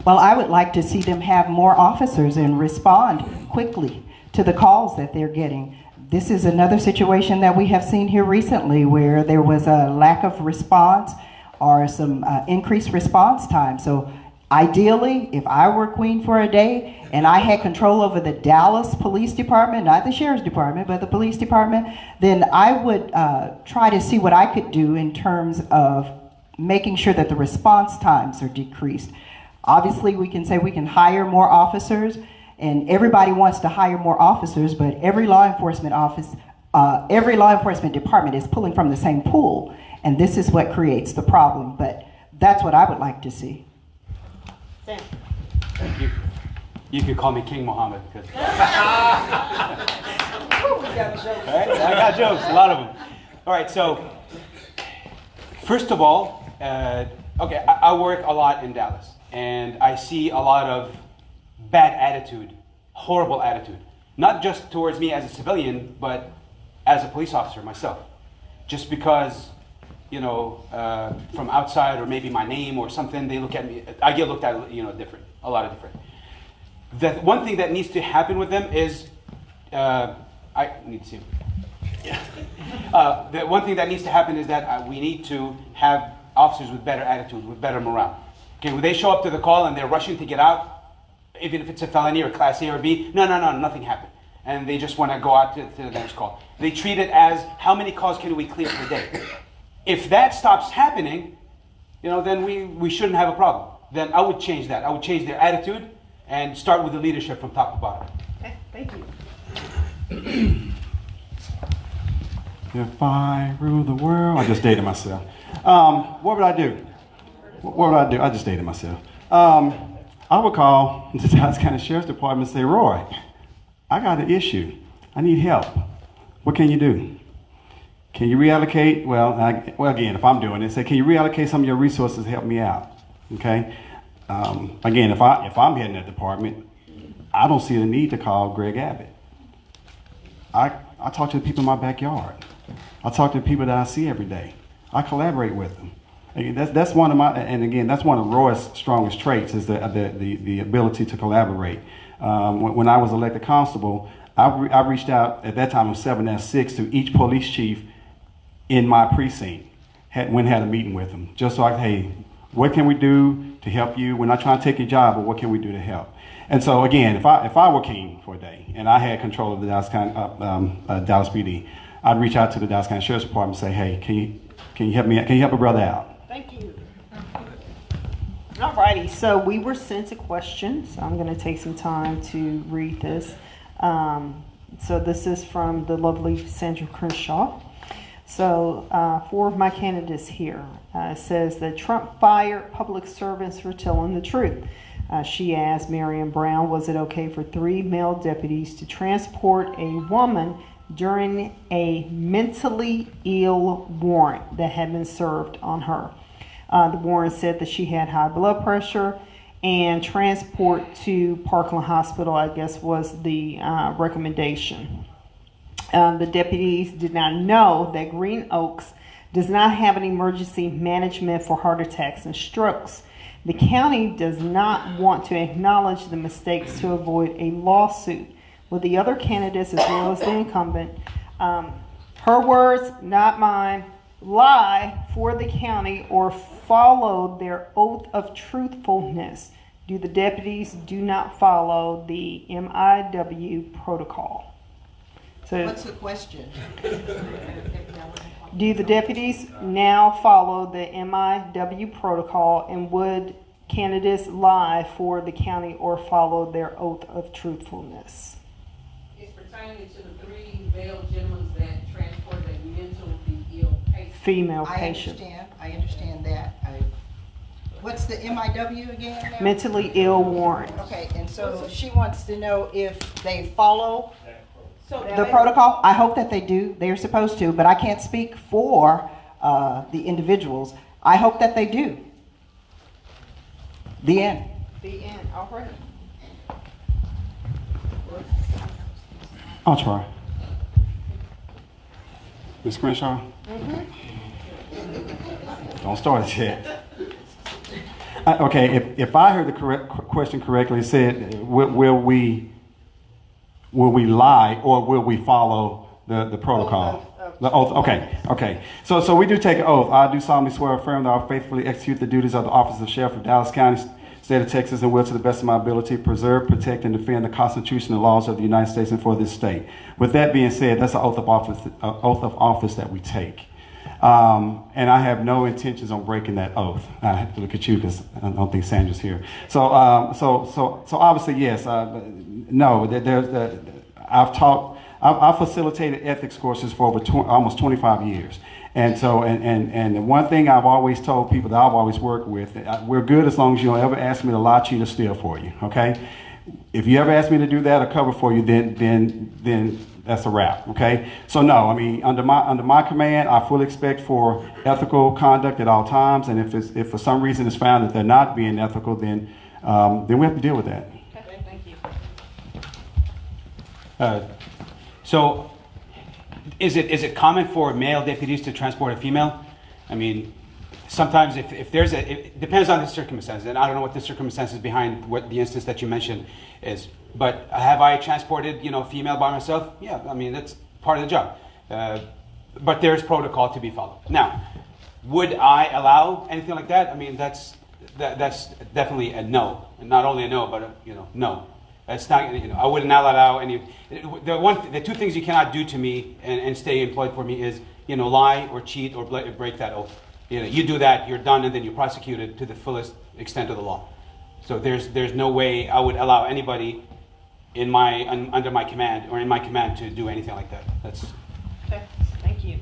Well, I would like to see them have more officers and respond quickly to the calls that they're getting. This is another situation that we have seen here recently where there was a lack of response or some increased response time. So ideally, if I were queen for a day and I had control over the Dallas Police Department, not the Sheriff's Department, but the police department, then I would try to see what I could do in terms of making sure that the response times are decreased. Obviously, we can say we can hire more officers, and everybody wants to hire more officers, but every law enforcement department is pulling from the same pool, and this is what creates the problem. But that's what I would like to see. Sam. You could call me King Mohammed. Because We got jokes. right? I got jokes, a lot of them. All right, so first of all, okay, I work a lot in Dallas, and I see a lot of bad attitude, horrible attitude, not just towards me as a civilian, but as a police officer myself. Just because, from outside or maybe my name or something, they look at me, I get looked at, different, a lot of different. The one thing that needs to happen with them is, I need to see. Yeah. The one thing that needs to happen is that we need to have officers with better attitude, with better morale. Okay, when they show up to the call and they're rushing to get out, even if it's a felony or class A or B, no, nothing happened. And they just want to go out to the next call. They treat it as, how many calls can we clear per day? If that stops happening, then we shouldn't have a problem. Then I would change that. I would change their attitude and start with the leadership from top to bottom. Okay, thank you. If I rule the world, I just dated myself. What would I do? What would I do? I just dated myself. I would call the Dallas County Sheriff's Department and say, Roy, I got an issue. I need help. What can you do? Can you reallocate? Well, again, if I'm doing it, say, can you reallocate some of your resources to help me out? Okay. Again, if I'm heading that department, I don't see the need to call Greg Abbott. I talk to the people in my backyard. I talk to the people that I see every day. I collaborate with them. Again, that's one of that's one of Roy's strongest traits is the ability to collaborate. When I was elected constable, I reached out, at that time I was 7S6, to each police chief in my precinct. Had a meeting with them, just so hey, what can we do to help you? We're not trying to take your job, but what can we do to help? And so again, if I were king for a day and I had control of the Dallas PD, I'd reach out to the Dallas County Sheriff's Department and say, hey, can you help me? Can you help a brother out? Thank you. Alrighty, so we were sent a question, so I'm going to take some time to read this. So this is from the lovely Sandra Crenshaw. So 4 of my candidates here says that Trump fired public servants for telling the truth. She asked Marion Brown, was it okay for 3 male deputies to transport a woman during a mentally ill warrant that had been served on her? The warrant said that she had high blood pressure, and transport to Parkland Hospital, I guess, was the recommendation. The deputies did not know that Green Oaks does not have an emergency management for heart attacks and strokes. The county does not want to acknowledge the mistakes to avoid a lawsuit. With the other candidates as well as the incumbent, her words, not mine, lie for the county or follow their oath of truthfulness. Do the deputies do not follow the MIW protocol? So, what's the question? do the deputies now follow the MIW protocol, and would candidates lie for the county or follow their oath of truthfulness? It's pertaining to the 3 male gentlemen that transported a mentally ill patient. Female patient. I understand that. What's the MIW again now? Mentally ill warrant. Okay, and so she wants to know if they follow So the protocol. I hope that they do. They're supposed to, but I can't speak for the individuals. I hope that they do. The end. The end. All right. I'll try. Ms. Crenshaw? Don't start it yet. Okay, if I heard the question correctly, it said, will we lie or will we follow the protocol? The oath. Okay. So we do take an oath. I do solemnly swear or affirm that I will faithfully execute the duties of the office of Sheriff of Dallas County, State of Texas, and will, to the best of my ability, preserve, protect, and defend the Constitution and laws of the United States and for this state. With that being said, that's an oath of office that we take. And I have no intentions on breaking that oath. I have to look at you because I don't think Sandra's here. So obviously, yes. No, I've facilitated ethics courses for over almost 25 years. And so, and the one thing I've always told people that I've always worked with, we're good as long as you don't ever ask me to lie, cheat, or steal for you. Okay? If you ever ask me to do that or cover for you, then that's a wrap. Okay? So no, I mean, under my command, I fully expect for ethical conduct at all times. And if for some reason it's found that they're not being ethical, then we have to deal with that. Okay, thank you. So, is it common for male deputies to transport a female? I mean, sometimes if there's it depends on the circumstances, and I don't know what the circumstances behind what the instance that you mentioned is. But have I transported, a female by myself? Yeah, I mean, that's part of the job. But there's protocol to be followed. Now, would I allow anything like that? I mean, that's definitely a no. And not only a no, but no. That's not, I would not allow any. The 2 things you cannot do to me and stay employed for me is, lie or cheat or break that oath. You do that, you're done, and then you're prosecuted to the fullest extent of the law. So there's no way I would allow anybody under my command or in my command to do anything like that. That's. Okay. Thank you.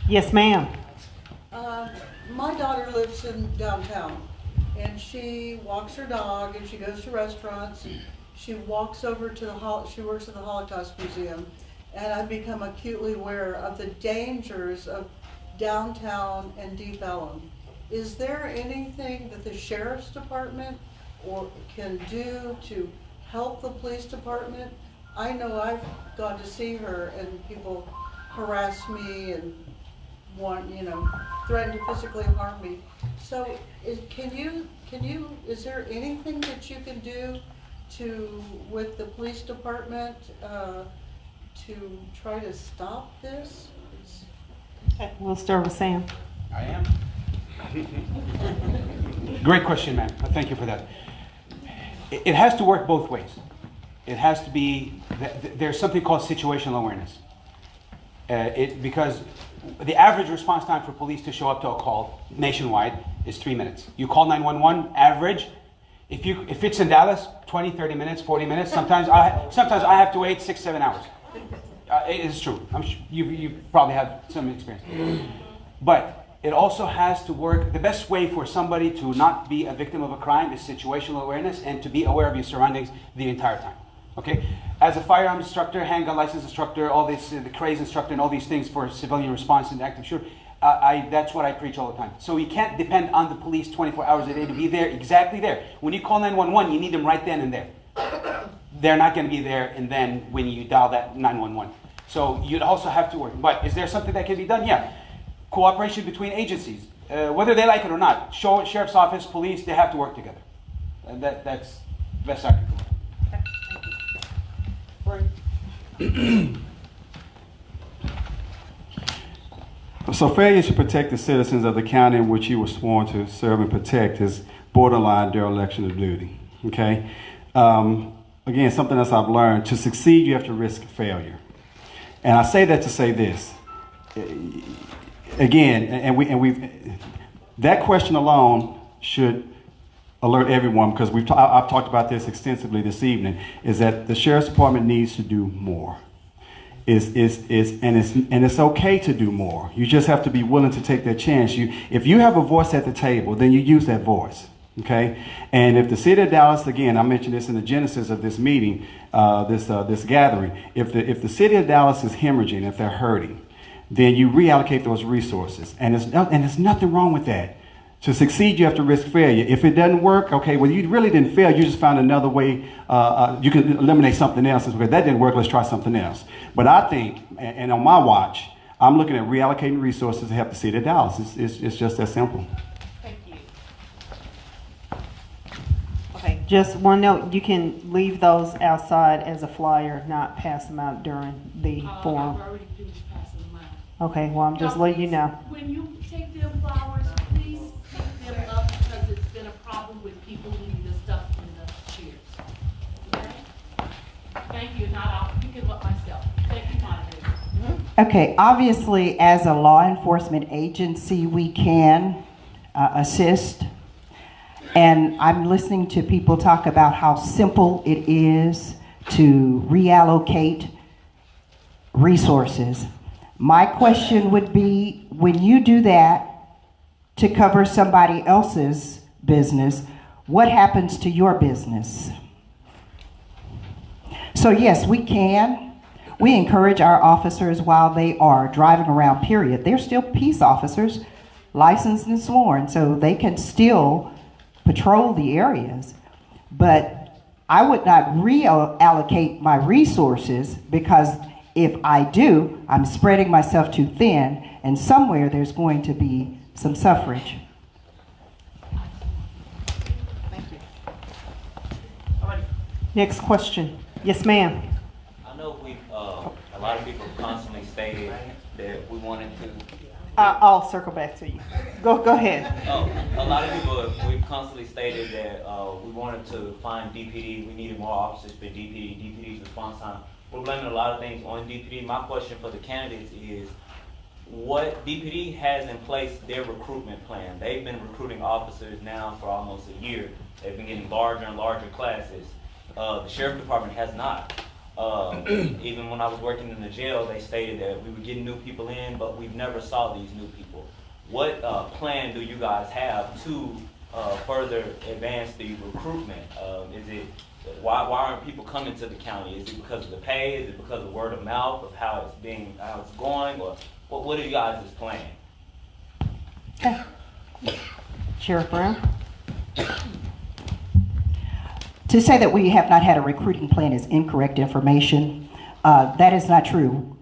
Yes, ma'am. My daughter lives in downtown, and she walks her dog, and she goes to restaurants. And she walks over to she works at the Holocaust Museum, and I've become acutely aware of the dangers of downtown and Deep Ellum. Is there anything that the sheriff's department can do to help the police department I know I've gone to see her and people harass me and threaten to physically harm me. So is there anything that you can do with the police department, to try to stop this? Okay, we'll start with Sam. I am. Great question, ma'am. Thank you for that. It has to work both ways. It has to be, there's something called situational awareness. Because the average response time for police to show up to a call nationwide is 3 minutes. You call 911, average. If it's in Dallas, 20, 30 minutes, 40 minutes. Sometimes I have to wait 6, 7 hours. It is true. I'm sure you probably have some experience. But it also has to work. The best way for somebody to not be a victim of a crime is situational awareness and to be aware of your surroundings the entire time. Okay? As a firearm instructor, handgun license instructor, all this, the craze instructor, and all these things for civilian response and active shooter, that's what I preach all the time. So you can't depend on the police 24 hours a day to be there, exactly there. When you call 911, you need them right then and there. They're not going to be there and then when you dial that 911. So you'd also have to work. But is there something that can be done? Yeah. Cooperation between agencies, whether they like it or not. Sheriff's office, police, they have to work together. And that's the best I can do. So failure to protect the citizens of the county in which you were sworn to serve and protect is borderline dereliction of duty. Okay? Again, something else I've learned, to succeed you have to risk failure. And I say that to say this. Again, we've that question alone should alert everyone, because I've talked about this extensively this evening, is that the Sheriff's Department needs to do more. It's okay to do more. You just have to be willing to take that chance. If you have a voice at the table, then you use that voice. Okay? And if the city of Dallas, again, I mentioned this in the genesis of this meeting, this gathering, if the city of Dallas is hemorrhaging, if they're hurting, then you reallocate those resources. And there's nothing wrong with that. To succeed, you have to risk failure. If it doesn't work, okay, well, you really didn't fail. You just found another way. You can eliminate something else. Okay, that didn't work. Let's try something else. But I think, and on my watch, I'm looking at reallocating resources to help the city of Dallas. It's just that simple. Thank you. Okay, just one note. You can leave those outside as a flyer, not pass them out during the forum. I've already finished passing them out. Okay, well, I'm just letting you know. When you take them flowers, please pick them up, because it's been a problem with people leaving the stuff in the chairs. Okay? Thank you. Not I'll pick it up myself. Thank you, moderator. Okay, obviously, as a law enforcement agency, we can assist. And I'm listening to people talk about how simple it is to reallocate resources. My question would be, when you do that to cover somebody else's business, what happens to your business? So yes, we can. We encourage our officers while they are driving around, period. They're still peace officers, licensed and sworn, so they can still patrol the areas. But I would not reallocate my resources, because if I do, I'm spreading myself too thin, and somewhere there's going to be some suffrage. Thank you. All right. Next question. Yes, ma'am. I know a lot of people constantly stated that we wanted to. I'll circle back to you. Go ahead. A lot of people, we've constantly stated that we wanted to find DPD. We needed more officers for DPD. DPD's response time. We're blaming a lot of things on DPD. My question for the candidates is, what DPD has in place their recruitment plan. They've been recruiting officers now for almost a year. They've been getting larger and larger classes. The Sheriff Department has not. Even when I was working in the jail, they stated that we were getting new people in, but we've never saw these new people. What plan do you guys have to further advance the recruitment? Why aren't people coming to the county? Is it because of the pay? Is it because of word of mouth of how it's going? Or what are you guys' plan? Okay. Sheriff Brown. To say that we have not had a recruiting plan is incorrect information. That is not true.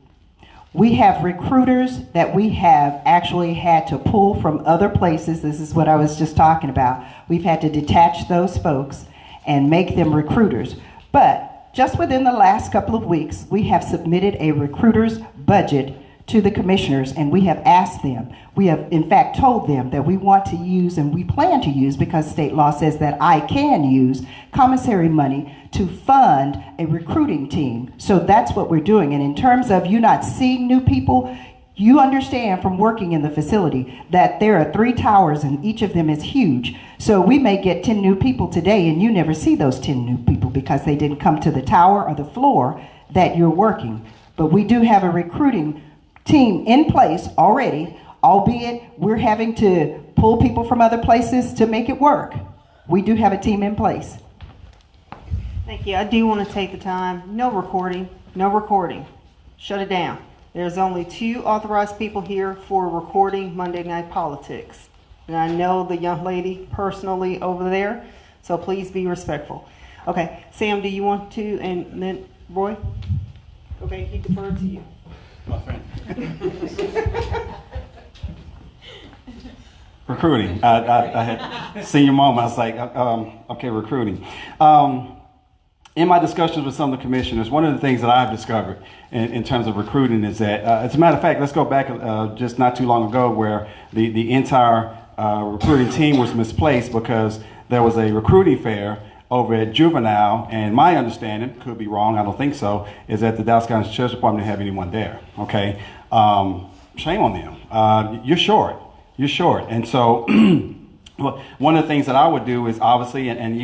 We have recruiters that we have actually had to pull from other places. This is what I was just talking about. We've had to detach those folks and make them recruiters. But just within the last couple of weeks, we have submitted a recruiter's budget to the commissioners, and we have asked them. We have, in fact, told them that we want to use, and we plan to use, because state law says that I can use commissary money to fund a recruiting team. So that's what we're doing. And in terms of you not seeing new people, you understand from working in the facility that there are 3 towers and each of them is huge. So we may get 10 new people today and you never see those 10 new people because they didn't come to the tower or the floor that you're working. But we do have a recruiting team in place already, albeit we're having to pull people from other places to make it work. We do have a team in place. Thank you. I do want to take the time. No recording. No recording. Shut it down. There's only 2 authorized people here for recording Monday Night Politics. And I know the young lady personally over there, so please be respectful. Okay, Sam, do you want to, and then Roy? Okay, he deferred to you. My friend. Recruiting. I had seen your mom. I was like, okay, recruiting. In my discussions with some of the commissioners, one of the things that I've discovered in terms of recruiting is that, as a matter of fact, let's go back just not too long ago where the entire recruiting team was misplaced because there was a recruiting fair over at Juvenile, and my understanding, could be wrong, I don't think so, is that the Dallas County Sheriff's Department didn't have anyone there, okay? Shame on them. You're short. You're short. And so well, one of the things that I would do is obviously, and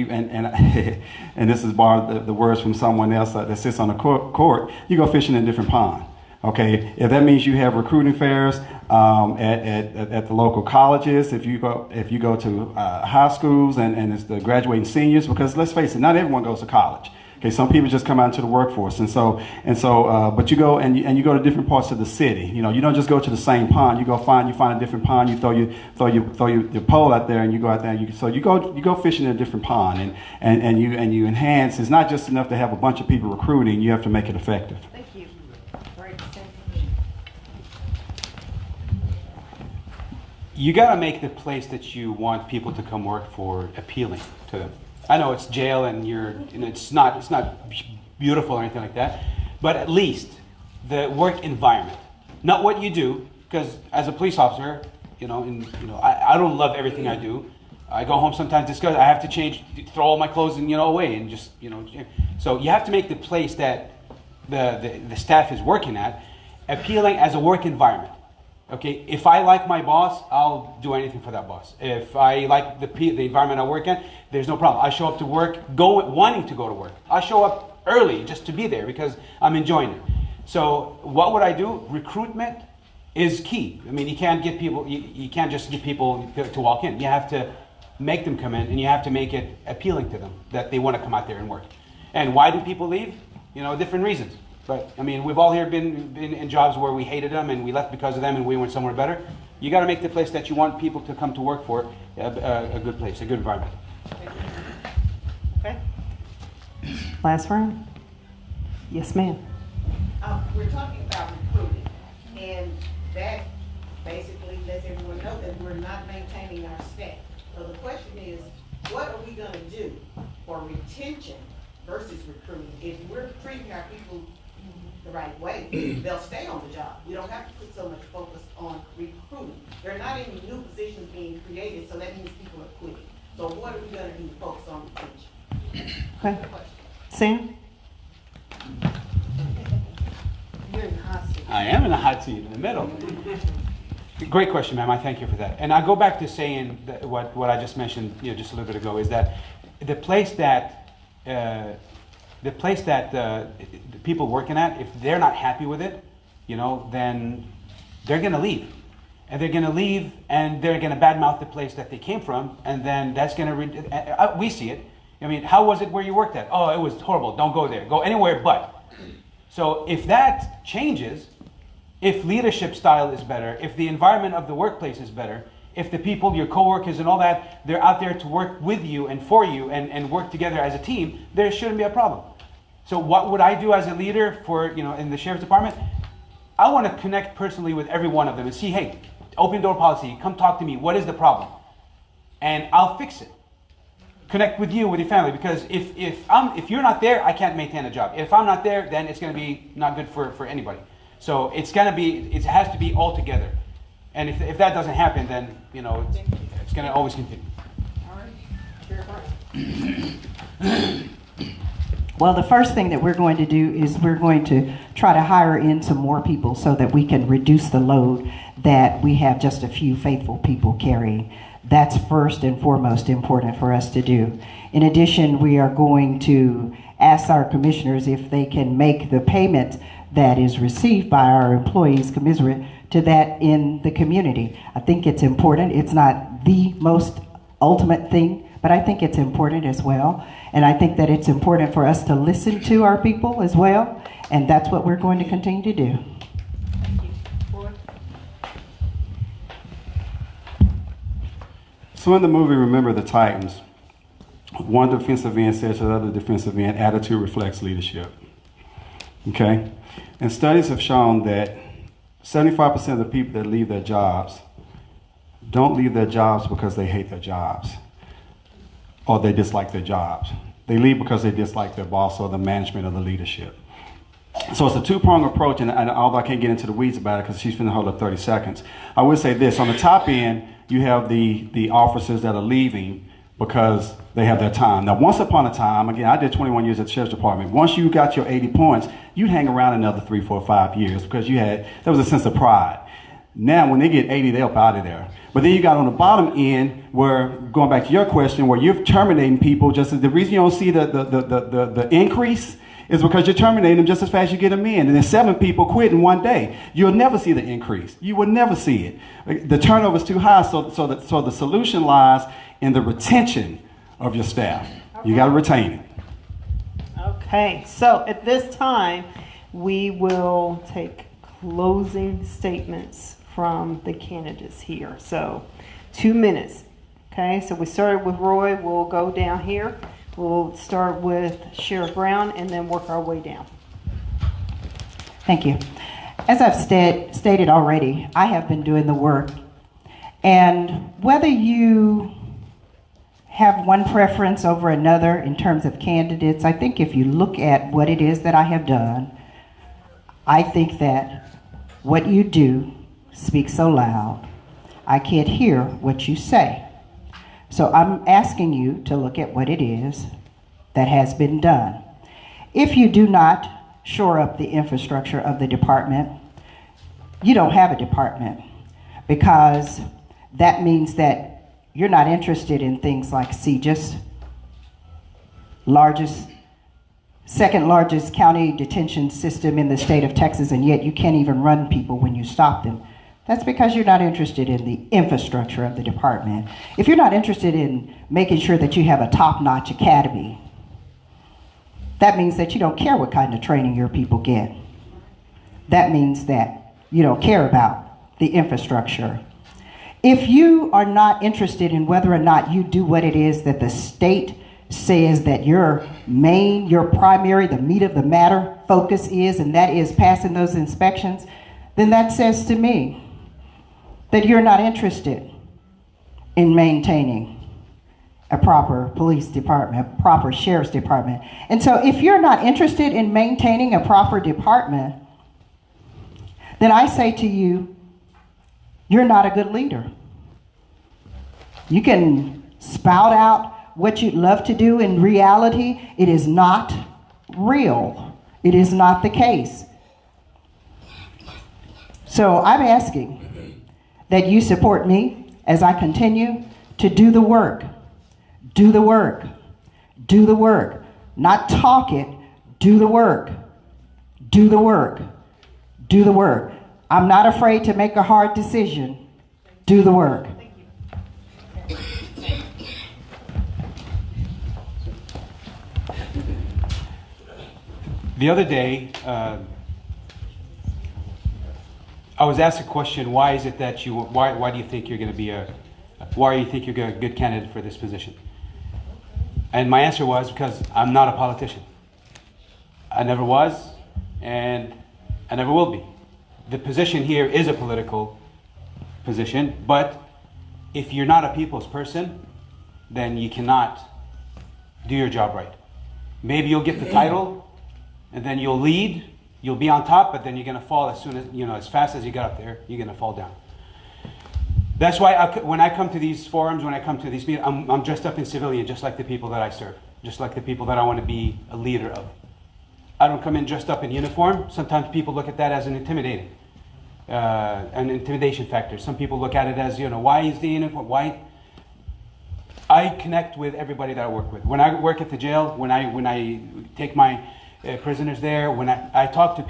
this is borrowed the words from someone else that sits on the court, you go fishing in a different pond. Okay, if that means you have recruiting fairs at the local colleges, if you go to high schools and it's the graduating seniors, because let's face it, not everyone goes to college. Okay, some people just come out into the workforce, but you go and you go to different parts of the city. You know, you don't just go to the same pond. You find a different pond. You throw your pole out there, and you go out there. You go fishing in a different pond, and you enhance. It's not just enough to have a bunch of people recruiting. You have to make it effective. Thank you. You got to make the place that you want people to come work for appealing to them. I know it's jail and it's not beautiful or anything like that, but at least the work environment, not what you do. Because as a police officer, I don't love everything I do. I go home sometimes disgusted. I have to change, throw all my clothes away and just So you have to make the place that the staff is working at appealing as a work environment. Okay, if I like my boss, I'll do anything for that boss. If I like the environment I work in, there's no problem. I show up to work, wanting to go to work. I show up early just to be there because I'm enjoying it. So what would I do? Recruitment is key. I mean, you can't get people. You can't just get people to walk in. You have to make them come in, and you have to make it appealing to them that they want to come out there and work. And why do people leave? Different reasons. But, I mean, we've all here been in jobs where we hated them and we left because of them and we went somewhere better. You got to make the place that you want people to come to work for a good place, a good environment. Okay. Last round. Yes, ma'am. We're talking about recruiting, and that basically lets everyone know that we're not maintaining our staff. So the question is, what are we going to do for retention versus recruiting? If we're treating our people the right way, they'll stay on the job. We don't have to put so much focus on recruiting. There are not any new positions being created, so that means people are quitting. So what are we going to do to focus on retention? Okay. Sam? You're in the hot seat. I am in a hot seat in the middle. Great question, ma'am. I thank you for that. And I go back to saying that what I just mentioned just a little bit ago is that the place that the people working at, if they're not happy with it, then they're going to leave. And they're going to leave and they're going to badmouth the place that they came from. And then that's going to, we see it. I mean, how was it where you worked at? Oh, it was horrible. Don't go there. Go anywhere but. So if that changes, if leadership style is better, if the environment of the workplace is better, if the people, your coworkers and all that, they're out there to work with you and for you and work together as a team, there shouldn't be a problem. So what would I do as a leader for, in the sheriff's department? I want to connect personally with every one of them and see, hey, open door policy, come talk to me. What is the problem? And I'll fix it. Connect with you, with your family, because if you're not there, I can't maintain a job. If I'm not there, then it's going to be not good for anybody. So it has to be all together. And if that doesn't happen, then it's going to always continue. Well, the first thing that we're going to do is we're going to try to hire in some more people so that we can reduce the load that we have just a few faithful people carrying. That's first and foremost important for us to do. In addition, we are going to ask our commissioners if they can make the payment that is received by our employees commensurate to that in the community. I think it's important. It's not the most ultimate thing, but I think it's important as well. And I think that it's important for us to listen to our people as well. And that's what we're going to continue to do. So in the movie Remember the Titans, one defensive end says to the other defensive end, attitude reflects leadership. Okay? And studies have shown that 75% of the people that leave their jobs don't leave their jobs because they hate their jobs or they dislike their jobs. They leave because they dislike their boss or the management or the leadership. So it's a two-pronged approach, and although I can't get into the weeds about it because she's finna hold up 30 seconds, I would say this. On the top end, you have the officers that are leaving because they have their time. Now, once upon a time, again, I did 21 years at the Sheriff's Department. Once you got your 80 points, you'd hang around another 3, 4, 5 years because there was a sense of pride. Now, when they get 80, they're up out of there. But then you got on the bottom end where, going back to your question, where you're terminating people just as the reason you don't see the increase is because you're terminating them just as fast as you get them in. And then 7 people quit in one day. You'll never see the increase. You will never see it. The turnover is too high, so the solution lies in the retention of your staff. You got to retain it. Okay, so at this time, we will take closing statements from the candidates here. So 2 minutes. Okay, so we started with Roy. We'll go down here. We'll start with Sheriff Brown and then work our way down. Thank you. As I've stated already, I have been doing the work. And whether you have one preference over another in terms of candidates, I think if you look at what it is that I have done, I think that what you do speaks so loud, I can't hear what you say. So I'm asking you to look at what it is that has been done. If you do not shore up the infrastructure of the department, you don't have a department, because that means that you're not interested in things like CJIS, second largest county detention system in the state of Texas, and yet you can't even run people when you stop them. That's because you're not interested in the infrastructure of the department. If you're not interested in making sure that you have a top-notch academy, that means that you don't care what kind of training your people get. That means that you don't care about the infrastructure. If you are not interested in whether or not you do what it is that the state says that your primary, the meat of the matter focus is, and that is passing those inspections, then that says to me that you're not interested in maintaining a proper police department, a proper sheriff's department. And so if you're not interested in maintaining a proper department, then I say to you, you're not a good leader. You can spout out what you'd love to do. In reality, it is not real. It is not the case. So I'm asking that you support me as I continue to do the work. Do the work. Do the work. Not talk it. Do the work. Do the work. Do the work. I'm not afraid to make a hard decision. Do the work. The other day, I was asked a question, why is it that why do you think you're going to be a why do you think you're a good candidate for this position? And my answer was, because I'm not a politician. I never was, and I never will be. The position here is a political position, but if you're not a people's person, then you cannot do your job right. Maybe you'll get the title, and then you'll lead, you'll be on top, but then you're gonna fall as soon as, as fast as you get up there, you're gonna fall down. That's why when I come to these forums, when I come to these meetings, I'm dressed up in civilian, just like the people that I serve, just like the people that I want to be a leader of. I don't come in dressed up in uniform. Sometimes people look at that as an intimidation factor. Some people look at it as, why is the uniform? Why? I connect with everybody that I work with. When I work at the jail, when I take my prisoners there, when I talk to the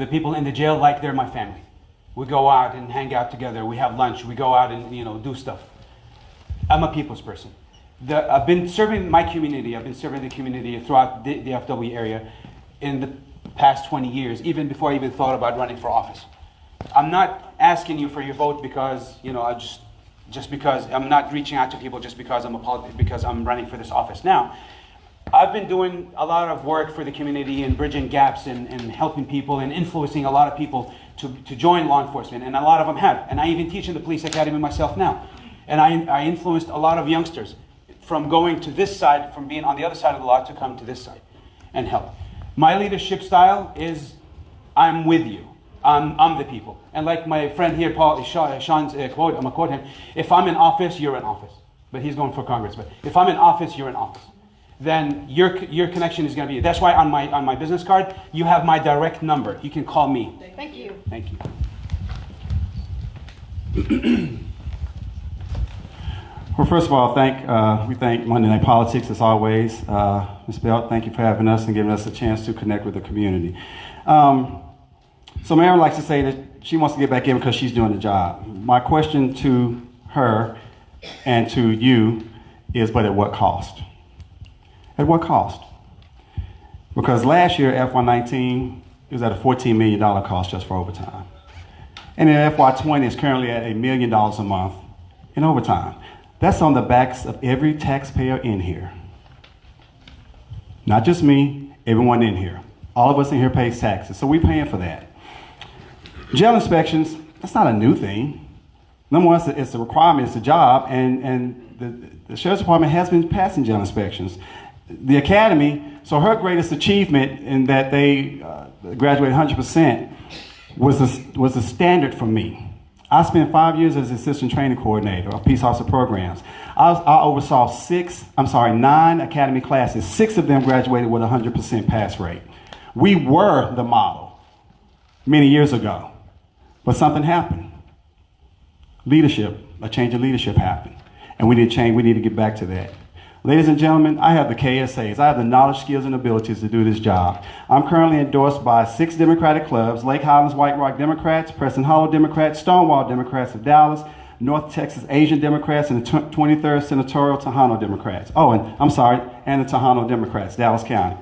people in the jail like they're my family. We go out and hang out together. We have lunch. We go out and do stuff. I'm a people's person. I've been serving my community. I've been serving the community throughout the FW area in the past 20 years, even before I even thought about running for office. I'm not asking you for your vote because just because I'm not reaching out to people just because because I'm running for this office now. I've been doing a lot of work for the community and bridging gaps and helping people and influencing a lot of people to join law enforcement, and a lot of them have. And I even teach in the police academy myself now. And I influenced a lot of youngsters from going to this side, from being on the other side of the law to come to this side and help. My leadership style is I'm with you. I'm the people. And like my friend here, Sean's quote, I'm going to quote him, if I'm in office, you're in office. But he's going for Congress. But if I'm in office, you're in office. Then your connection is going to be. That's why on my business card you have my direct number. You can call me. Thank you. Thank you. Well, first of all, we thank Monday Night Politics as always. Ms. Belt, thank you for having us and giving us a chance to connect with the community. So Mary likes to say that she wants to get back in because she's doing the job. My question to her and to you is, but at what cost? At what cost? Because last year, FY19, it was at a $14 million cost just for overtime. And in FY20, it's currently at $1 million a month in overtime. That's on the backs of every taxpayer in here. Not just me, everyone in here. All of us in here pays taxes, so we're paying for that. Jail inspections, that's not a new thing. Number one, it's a requirement, it's a job, and the Sheriff's Department has been passing jail inspections. The Academy, so her greatest achievement in that they graduated 100% was the standard for me. I spent 5 years as assistant training coordinator of peace officer programs. I oversaw 9 Academy classes. 6 of them graduated with a 100% pass rate. We were the model many years ago, but something happened. Leadership, a change of leadership happened, and we need to change. We need to get back to that. Ladies and gentlemen, I have the KSAs. I have the knowledge, skills, and abilities to do this job. I'm currently endorsed by 6 Democratic clubs: Lake Highlands White Rock Democrats, Preston Hollow Democrats, Stonewall Democrats of Dallas, North Texas Asian Democrats, and the 23rd Senatorial Tejano Democrats. Oh, and the Tejano Democrats, Dallas County.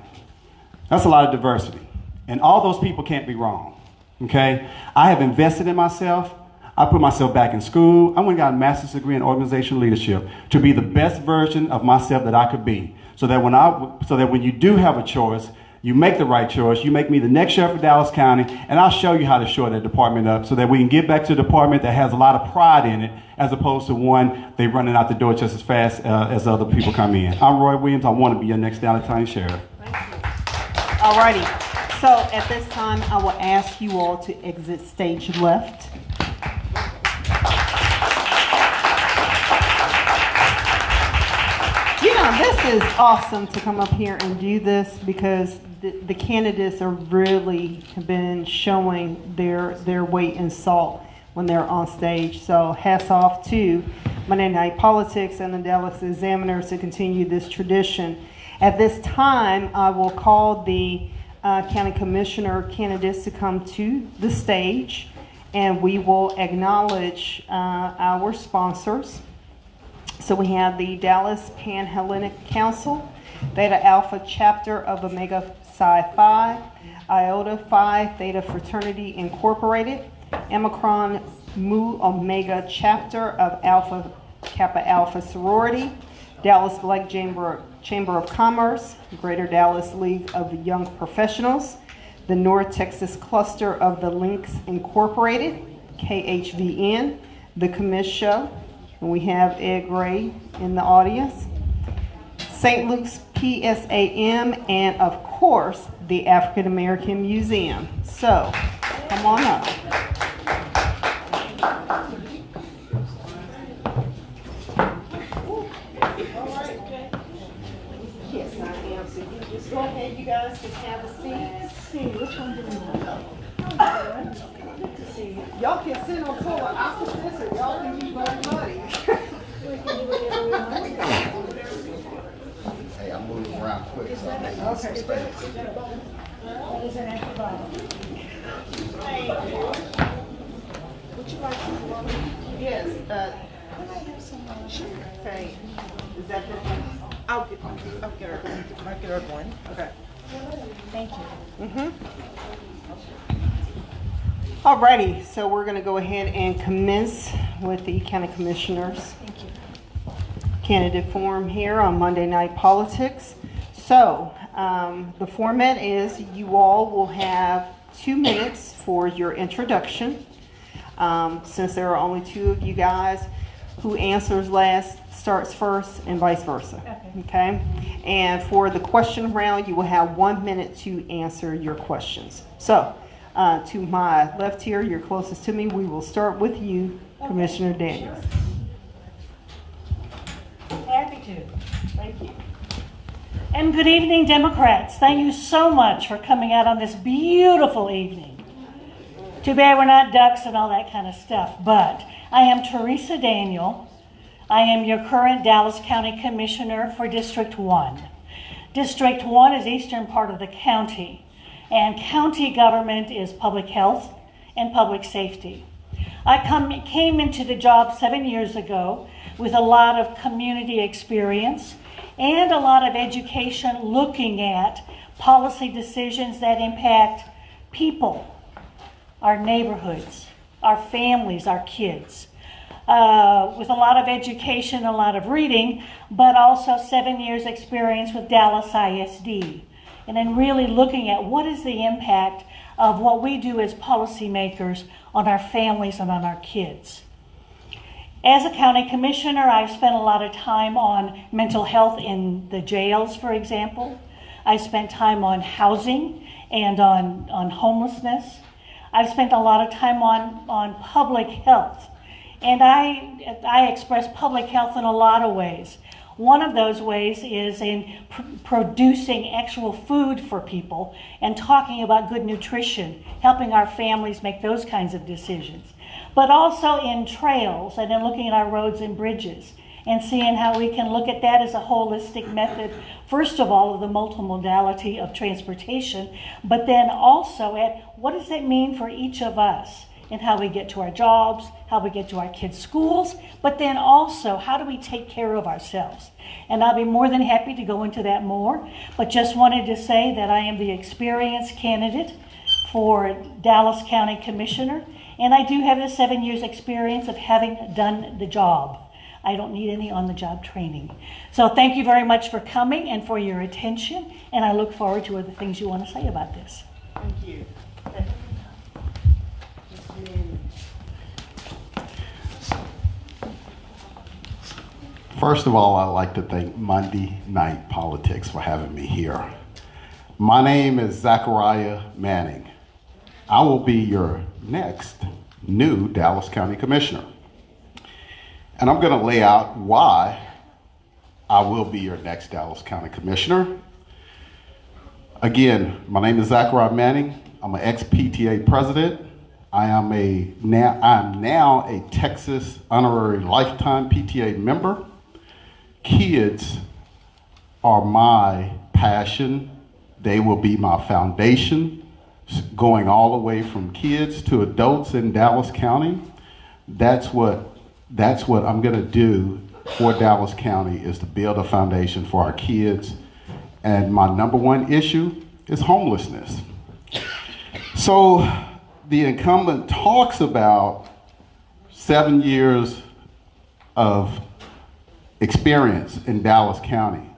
That's a lot of diversity. And all those people can't be wrong, okay? I have invested in myself. I put myself back in school. I went and got a master's degree in organizational leadership to be the best version of myself that I could be. So that when you do have a choice, you make the right choice. You make me the next sheriff of Dallas County, and I'll show you how to shore that department up so that we can get back to a department that has a lot of pride in it, as opposed to one they running out the door just as fast as other people come in. I'm Roy Williams. I want to be your next Dallas County sheriff. Thank you. All righty. So at this time, I will ask you all to exit stage left. This is awesome to come up here and do this because the candidates are really have been showing their weight in salt when they're on stage. So hats off to Monday Night Politics and the Dallas Examiners to continue this tradition. At this time, I will call the county commissioner candidates to come to the stage, and we will acknowledge our sponsors. So we have the Dallas Panhellenic Council, Theta Alpha Chapter of Omega Psi Phi, Iota Phi Theta Fraternity Incorporated, Omicron Mu Omega chapter of Alpha Kappa Alpha sorority, Dallas Black Chamber of Commerce, Greater Dallas League of Young Professionals, the North Texas cluster of the Links Incorporated, KHVN, the Commiss Show, and we have Ed Gray in the audience, St. Luke's PSAM, and of course, the African American Museum. So, come on up. Yes, I am. So you just go ahead, you guys just have a seat. See which one do we want? Good to see you. Y'all can sit on polar opposites, or y'all can be buddy. Hey, I'm moving around quick, so I'm making some space. That is an extra bottle. Would you like some water? Yes. Can I have some? Sure. Okay. Is that the one? I'll get her one. Okay. Thank you. Alrighty, so we're going to go ahead and commence with the County Commissioners. Thank you. Candidate forum here on Monday Night Politics. So, the format is you all will have 2 minutes for your introduction. Since there are only 2 of you guys, who answers last starts first and vice versa. Okay? And for the question round, you will have 1 minute to answer your questions. So, to my left here, you're closest to me, we will start with you, Commissioner Daniels. Happy to. Thank you. And good evening, Democrats. Thank you so much for coming out on this beautiful evening. Too bad we're not ducks and all that kind of stuff, but I am Teresa Daniel. I am your current Dallas County Commissioner for District 1. District 1 is eastern part of the county, and county government is public health and public safety. I came into the job 7 years ago with a lot of community experience and a lot of education looking at policy decisions that impact people, our neighborhoods, our families, our kids. With a lot of education, a lot of reading, but also 7 years experience with Dallas ISD. And then really looking at what is the impact of what we do as policymakers on our families and on our kids. As a county commissioner, I've spent a lot of time on mental health in the jails, for example. I spent time on housing and on homelessness. I've spent a lot of time on public health. And I express public health in a lot of ways. One of those ways is in producing actual food for people and talking about good nutrition, helping our families make those kinds of decisions. But also in trails and in looking at our roads and bridges and seeing how we can look at that as a holistic method, first of all, of the multimodality of transportation, but then also at what does that mean for each of us and how we get to our jobs, how we get to our kids' schools, but then also how do we take care of ourselves. And I'll be more than happy to go into that more, but just wanted to say that I am the experienced candidate for Dallas County Commissioner, and I do have the 7 years experience of having done the job. I don't need any on-the-job training. So thank you very much for coming and for your attention, and I look forward to other things you want to say about this. Thank you. First of all, I'd like to thank Monday Night Politics for having me here. My name is Zachariah Manning. I will be your next new Dallas County Commissioner. And I'm going to lay out why I will be your next Dallas County Commissioner. Again, my name is Zachariah Manning. I'm an ex-PTA president. I'm now a Texas honorary lifetime PTA member. Kids are my passion. They will be my foundation, going all the way from kids to adults in Dallas County. That's what I'm going to do for Dallas County, is to build a foundation for our kids. And my number one issue is homelessness. So the incumbent talks about 7 years of experience in Dallas County.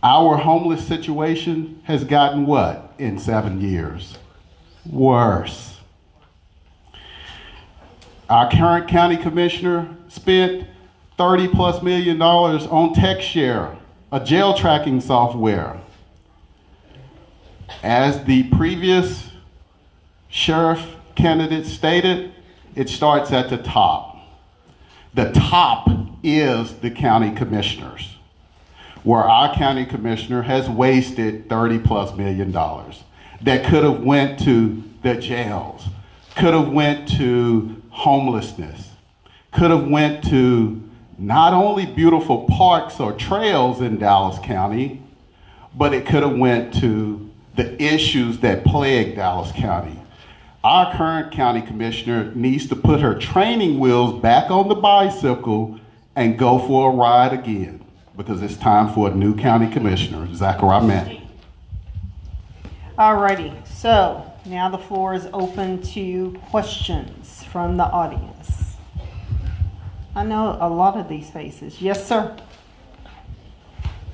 Our homeless situation has gotten what in 7 years? Worse. Our current county commissioner spent $30+ million on TechShare, a jail tracking software. As the previous sheriff candidate stated, it starts at the top. The top is the county commissioners, where our county commissioner has wasted $30+ million that could have went to the jails, could have went to homelessness, could have went to not only beautiful parks or trails in Dallas County, but it could have went to the issues that plague Dallas County. Our current county commissioner needs to put her training wheels back on the bicycle and go for a ride again, because it's time for a new county commissioner, Zachariah Manning. Alrighty, so now the floor is open to questions from the audience. I know a lot of these faces. Yes, sir.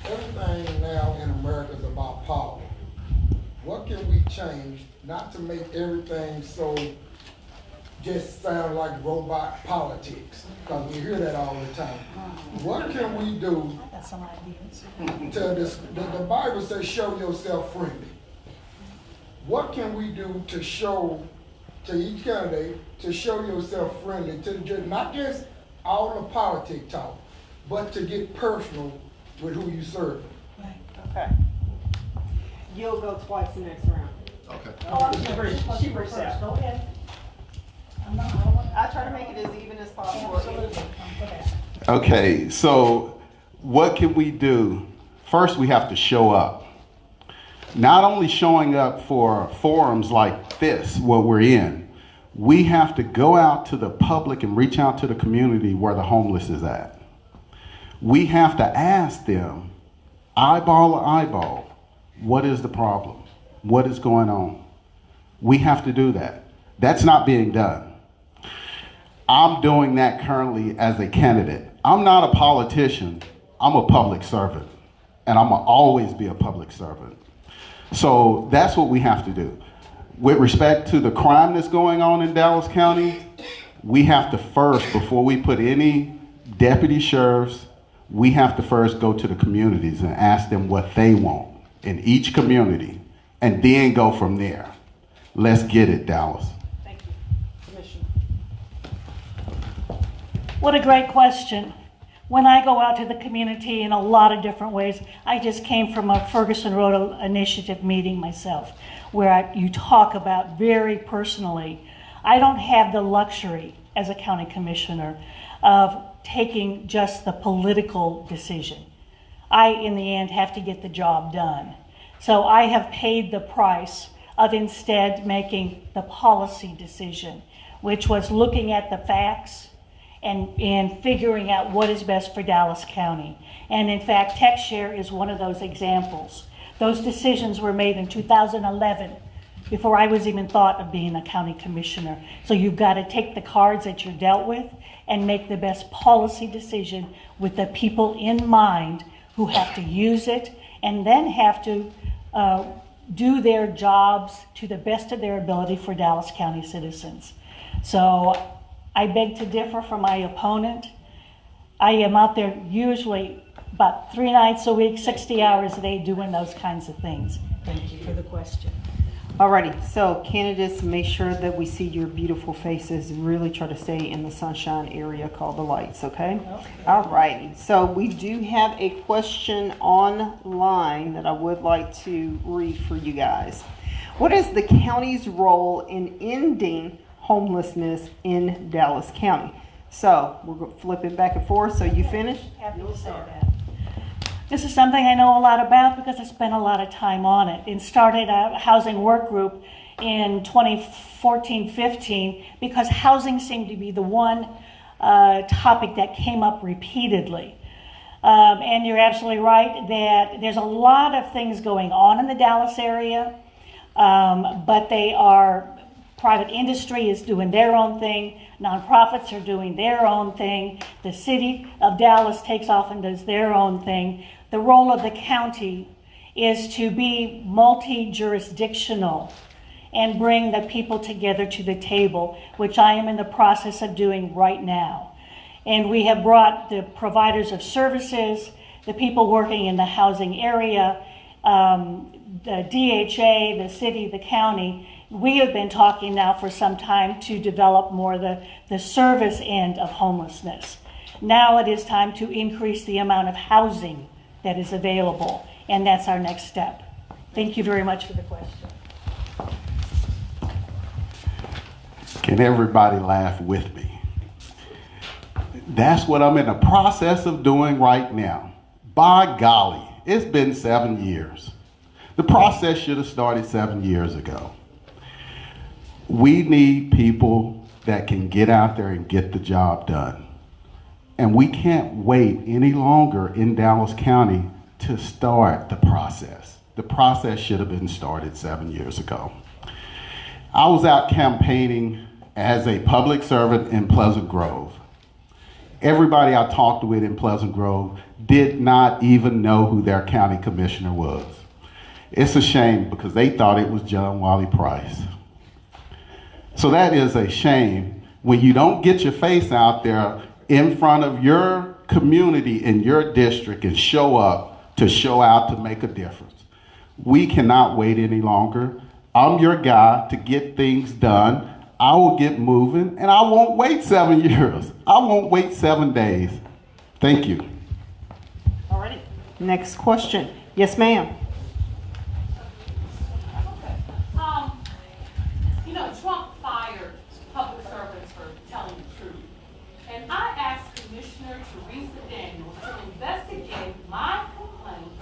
Everything now in America is about power. What can we change not to make everything so just sound like robot politics? Because we hear that all the time. What can we do to this? The Bible says, show yourself friendly. What can we do to show to each candidate to show yourself friendly, to not just all the politic talk, but to get personal with who you serve? Okay. You'll go twice the next round. Okay. She breaks out. Go ahead. I try to make it as even as possible. Okay, so what can we do? First, we have to show up. Not only showing up for forums like this, what we're in, we have to go out to the public and reach out to the community where the homeless is at. We have to ask them, eyeball to eyeball, what is the problem? What is going on? We have to do that. That's not being done. I'm doing that currently as a candidate. I'm not a politician. I'm a public servant, and I'm gonna always be a public servant. So that's what we have to do. With respect to the crime that's going on in Dallas County, we have to first, before we put any deputy sheriffs, we have to first go to the communities and ask them what they want in each community, and then go from there. Let's get it, Dallas. Thank you. Commissioner. What a great question. When I go out to the community in a lot of different ways, I just came from a Ferguson Road Initiative meeting myself, where you talk about very personally. I don't have the luxury as a county commissioner of taking just the political decision. I, in the end, have to get the job done. So I have paid the price of instead making the policy decision, which was looking at the facts and figuring out what is best for Dallas County. And in fact, TechShare is one of those examples. Those decisions were made in 2011, before I was even thought of being a county commissioner. So you've got to take the cards that you're dealt with and make the best policy decision with the people in mind who have to use it and then have to do their jobs to the best of their ability for Dallas County citizens. So I beg to differ from my opponent. I am out there usually about 3 nights a week, 60 hours a day doing those kinds of things. Thank you for the question. Alrighty, so candidates, make sure that we see your beautiful faces and really try to stay in the sunshine area called the lights, okay? Alrighty, so we do have a question online that I would like to read for you guys. What is the county's role in ending homelessness in Dallas County? So we're flipping back and forth, so you finished? Happy to say that. This is something I know a lot about because I spent a lot of time on it and started a housing work group in 2014-15 because housing seemed to be the one topic that came up repeatedly. And you're absolutely right that there's a lot of things going on in the Dallas area, but they are Private industry is doing their own thing. Nonprofits are doing their own thing. The city of Dallas takes off and does their own thing. The role of the county is to be multi-jurisdictional and bring the people together to the table, which I am in the process of doing right now. And we have brought the providers of services, the people working in the housing area, the DHA, the city, the county. We have been talking now for some time to develop more the service end of homelessness. Now it is time to increase the amount of housing that is available, and that's our next step. Thank you very much for the question. Can everybody laugh with me? That's what I'm in the process of doing right now. By golly, it's been 7 years. The process should have started 7 years ago. We need people that can get out there and get the job done. And we can't wait any longer in Dallas County to start the process. The process should have been started 7 years ago. I was out campaigning as a public servant in Pleasant Grove. Everybody I talked with in Pleasant Grove did not even know who their county commissioner was. It's a shame because they thought it was John Wiley Price. So that is a shame when you don't get your face out there in front of your community in your district and show up to show out to make a difference. We cannot wait any longer. I'm your guy to get things done. I will get moving, and I won't wait 7 years. I won't wait 7 days. Thank you. All righty. Next question. Yes, ma'am. You know, Trump fired public servants for telling the truth. And I asked Commissioner Teresa Daniels to investigate my complaint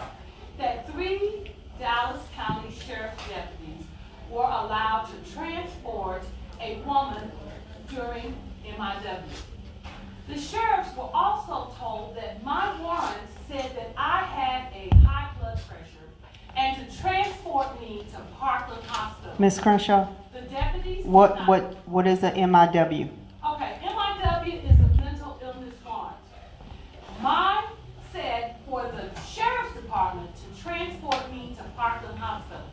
that 3 Dallas County Sheriff deputies were allowed to transport a woman during MIW. The sheriffs were also told that my warrant said that I had a high blood pressure and to transport me to Parkland Hospital. Ms. Crenshaw, The deputies. what is a MIW? Okay, MIW is a mental illness warrant. Mine said for the sheriff's department to transport me to Parkland Hospital.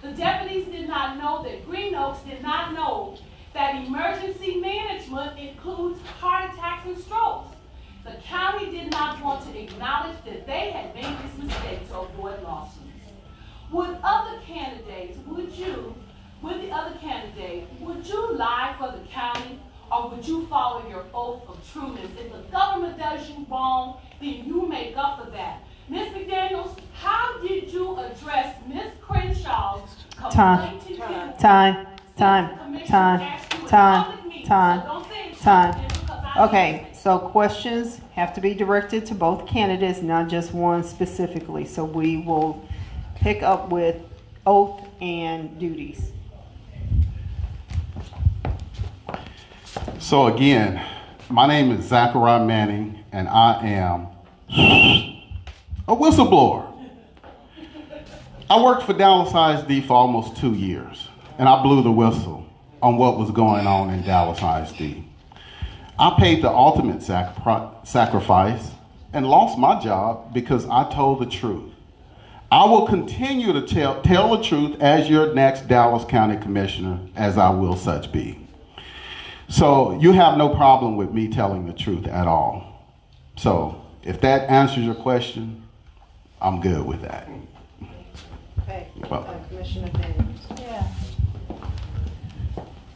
The deputies did not know that Green Oaks did not know that emergency management includes heart attacks and strokes. The county did not want to acknowledge that they had made this mistake to avoid lawsuits. Would the other candidate, would you lie for the county, or would you follow your oath of trueness? If the government does you wrong, then you make up for that. Ms. McDaniels, how did you address Ms. Crenshaw's complaint to you? Time. Okay, so questions have to be directed to both candidates, not just one specifically. So we will pick up with oath and duties. So again, my name is Zachariah Manning, and I am a whistleblower. I worked for Dallas ISD for almost 2 years, and I blew the whistle on what was going on in Dallas ISD. I paid the ultimate sacrifice and lost my job because I told the truth. I will continue to tell the truth as your next Dallas County Commissioner, as I will such be. So you have no problem with me telling the truth at all. So if that answers your question, I'm good with that. Okay, Commissioner Daniels. Yeah.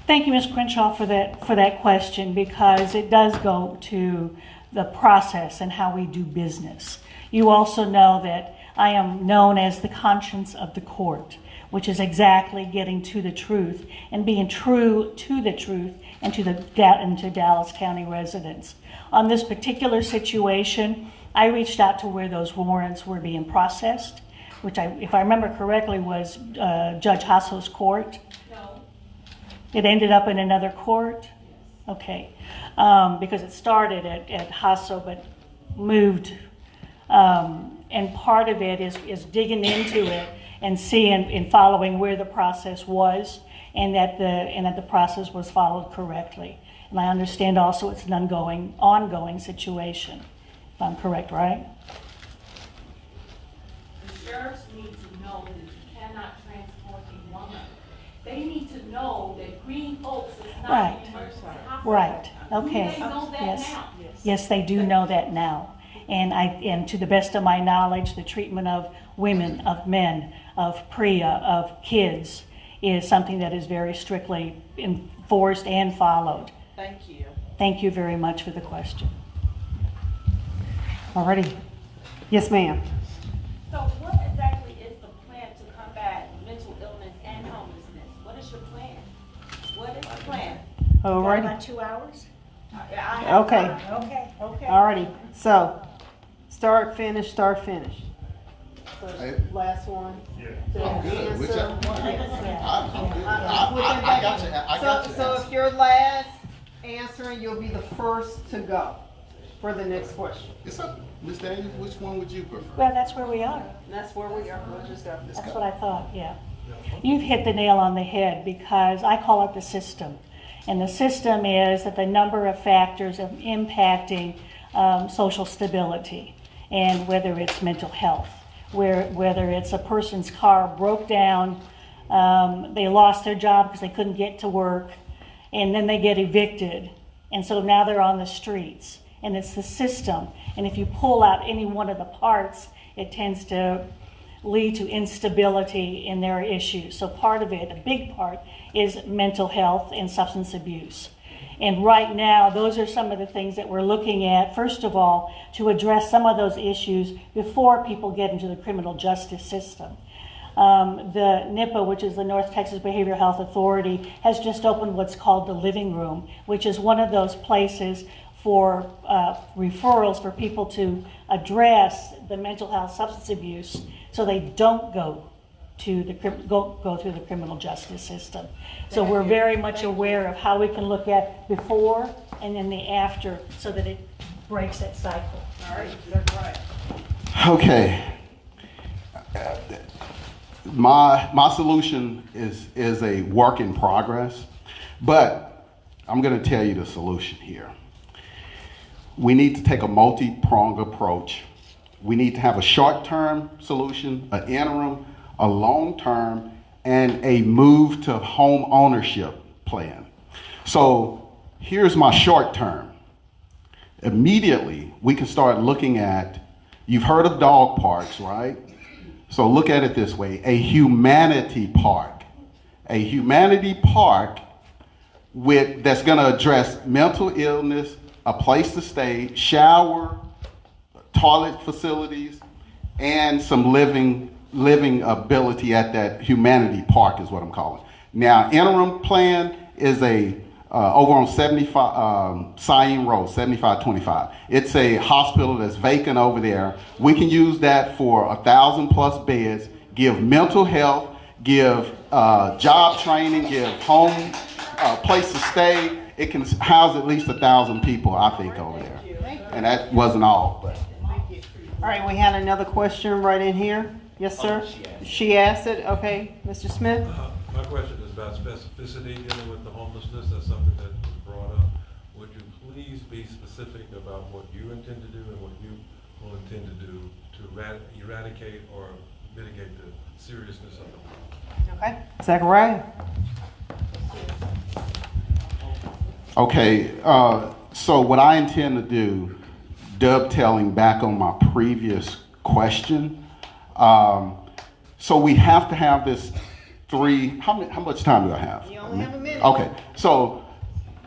Thank you, Ms. Crenshaw, for that question, because it does go to the process and how we do business. You also know that I am known as the conscience of the court, which is exactly getting to the truth and being true to the truth and to Dallas County residents. On this particular situation, I reached out to where those warrants were being processed, which, if I remember correctly, was Judge Hasso's court. No. It ended up in another court? Okay. Because it started at Hasso but moved. And part of it is digging into it and seeing and following where the process was and that the process was followed correctly. And I understand also it's an ongoing situation, if I'm correct, right? The sheriffs need to know that you cannot transport a woman. They need to know that Green Oaks is not Right. an emergency hospital. Right, okay. Do they know that Yes. now? Yes, they do know that now. And to the best of my knowledge, the treatment of women, of men, of PREA, of kids is something that is very strictly enforced and followed. Thank you. Thank you very much for the question. Alrighty. Yes, ma'am. So what exactly is the plan to combat mental illness and homelessness? What is your plan? What is the plan? Alrighty. About 2 hours? Okay. Okay. Alrighty. So, start, finish, start, finish. So, last one. To I'm good. answer. Whichever one. I got you. I got you. So if you're last answering, you'll be the first to go for the next question. It's up, Ms. Daniels, which one would you prefer? Well, that's where we are. That's where we are. We'll just go. That's what I thought, yeah. You've hit the nail on the head because I call it the system. And the system is that the number of factors of impacting social stability, and whether it's mental health, whether it's a person's car broke down, they lost their job because they couldn't get to work, and then they get evicted. And so now they're on the streets. And it's the system. And if you pull out any one of the parts, it tends to lead to instability in their issues. So part of it, a big part, is mental health and substance abuse. And right now, those are some of the things that we're looking at, first of all, to address some of those issues before people get into the criminal justice system. The NIPA, which is the North Texas Behavioral Health Authority, has just opened what's called the Living Room, which is one of those places for referrals for people to address the mental health, substance abuse, so they don't go to the go through the criminal justice system. So we're very much aware of how we can look at before and then the after, so that it breaks that cycle. All right, that's right. Okay. My solution is a work in progress, but I'm going to tell you the solution here. We need to take a multi-pronged approach. We need to have a short-term solution, an interim, a long-term, and a move to home ownership plan. So here's my short-term. Immediately, we can start looking at, you've heard of dog parks, right? So look at it this way, a humanity park. A humanity park that's gonna address mental illness, a place to stay, shower, toilet facilities, and some living ability at that humanity park is what I'm calling. Now, interim plan is over on 75 Syene Road, 7525. It's a hospital that's vacant over there. We can use that for 1,000+ beds, give mental health, give job training, give home, place to stay. It can house at least 1,000 people, I think, over there. And that wasn't all, but. All right, we had another question right in here. Yes, sir? She asked it. Okay, Mr. Smith? My question is about specificity dealing with the homelessness. That's something that was brought up. Would you please be specific about what you intend to do and what you will intend to do to eradicate or mitigate the seriousness of the problem? Okay. Zachariah? Okay, so what I intend to do, dovetailing back on my previous question, so we have to have this how much time do I have? You only have a minute. Okay, so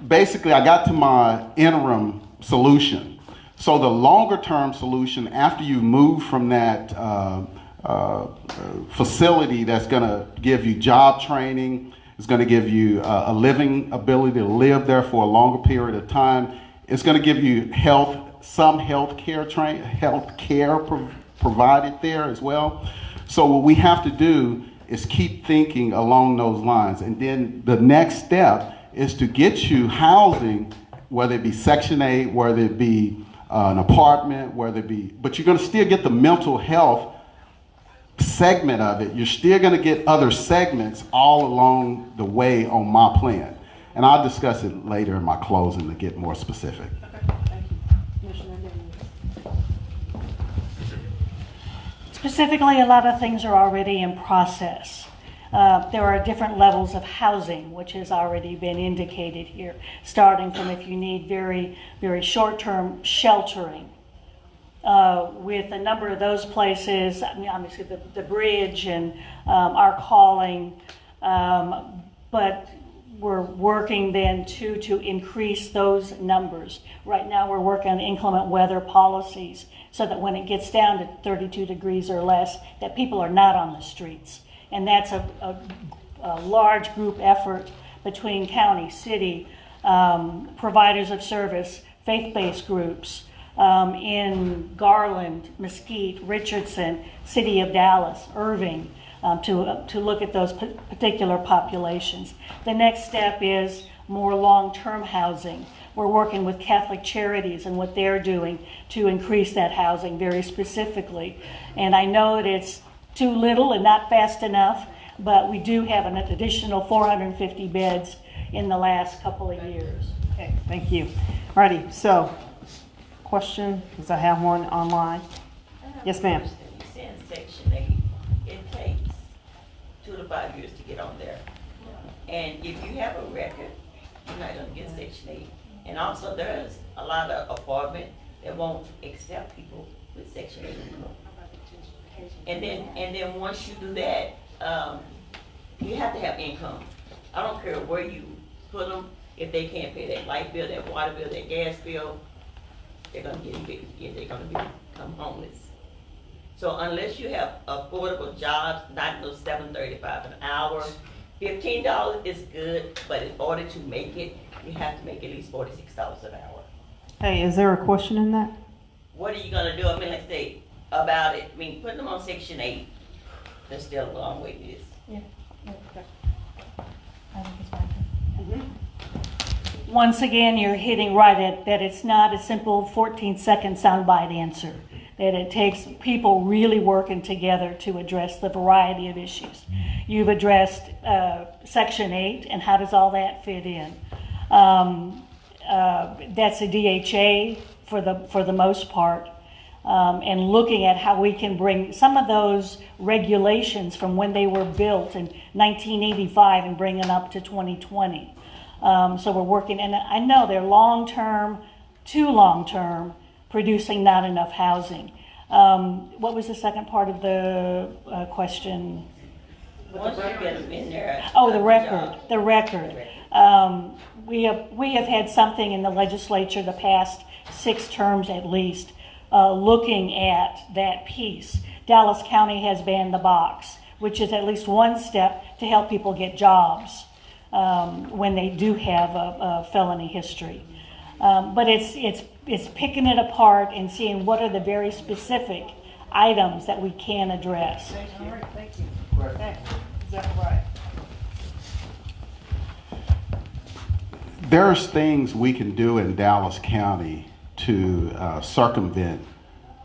basically I got to my interim solution. So the longer term solution, after you move from that facility that's gonna give you job training, it's gonna give you a living ability to live there for a longer period of time. It's gonna give you some health care provided there as well. So what we have to do is keep thinking along those lines. And then the next step is to get you housing, whether it be Section 8, whether it be an apartment, but you're gonna still get the mental health segment of it, you're still going to get other segments all along the way on my plan. And I'll discuss it later in my closing to get more specific. Specifically, a lot of things are already in process. There are different levels of housing, which has already been indicated here, starting from if you need very, very short-term sheltering. With a number of those places, I mean, obviously the bridge and our calling, but we're working then to increase those numbers. Right now we're working on inclement weather policies so that when it gets down to 32 degrees or less, that people are not on the streets. And that's a large group effort between county, city, providers of service, faith-based groups, in Garland, Mesquite, Richardson, City of Dallas, Irving, to look at those particular populations. The next step is more long-term housing. We're working with Catholic Charities and what they're doing to increase that housing very specifically. And I know that it's too little and not fast enough, but we do have an additional 450 beds in the last couple of years. Okay, thank you. Alrighty, so question, because I have one online. Yes, ma'am. You said Section 8, it takes 2 to 5 years to get on there. And if you have a record, you're not gonna get Section 8. And also there's a lot of apartments that won't accept people with Section 8 income. And then once you do that, you have to have income. I don't care where you put them, if they can't pay that light bill, that water bill, that gas bill, they're gonna get evicted, they're gonna become homeless. So unless you have affordable jobs, not no $7.35 an hour, $15 is good, but in order to make it, you have to make at least $46 an hour. Hey, is there a question in that? What are you gonna do? I mean, let's say about it. I mean, putting them on Section 8, there's still a long way to this. Once again, you're hitting right at that it's not a simple 14-second soundbite answer, that it takes people really working together to address the variety of issues. You've addressed Section 8 and how does all that fit in. That's a DHA for the most part. And looking at how we can bring some of those regulations from when they were built in 1985 and bring them up to 2020. So we're working, and I know they're long-term, too long-term, producing not enough housing. What was the second part of the question? Once you get them in there. Oh, the record. The record. We have had something in the legislature the past 6 terms at least, looking at that piece. Dallas County has banned the box, which is at least one step to help people get jobs when they do have a felony history. But it's picking it apart and seeing what are the very specific items that we can address. All right, thank you. Okay, is that right? There's things we can do in Dallas County to circumvent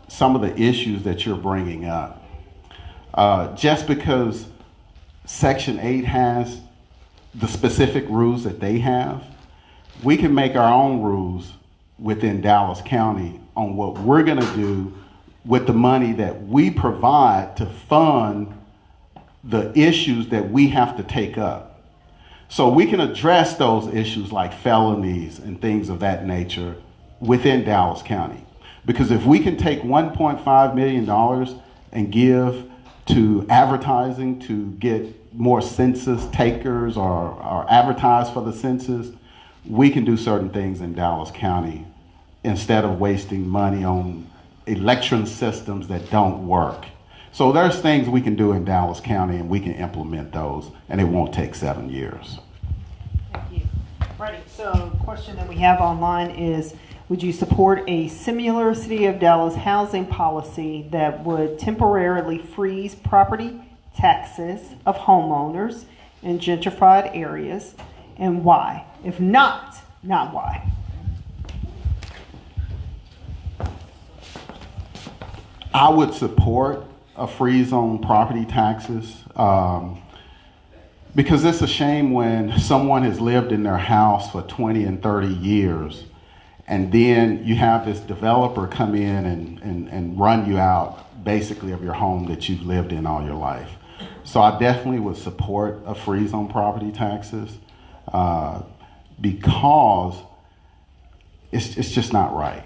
some of the issues that you're bringing up. Just because Section 8 has the specific rules that they have, we can make our own rules within Dallas County on what we're going to do with the money that we provide to fund the issues that we have to take up. So we can address those issues like felonies and things of that nature within Dallas County. Because if we can take $1.5 million and give to advertising to get more census takers or advertise for the census, we can do certain things in Dallas County instead of wasting money on election systems that don't work. So there's things we can do in Dallas County and we can implement those, and it won't take 7 years. Thank you. Righty, so question that we have online is, would you support a similar City of Dallas housing policy that would temporarily freeze property taxes of homeowners in gentrified areas, and why? If not why? I would support a freeze on property taxes because it's a shame when someone has lived in their house for 20 and 30 years and then you have this developer come in and run you out basically of your home that you've lived in all your life. So I definitely would support a freeze on property taxes because it's just not right.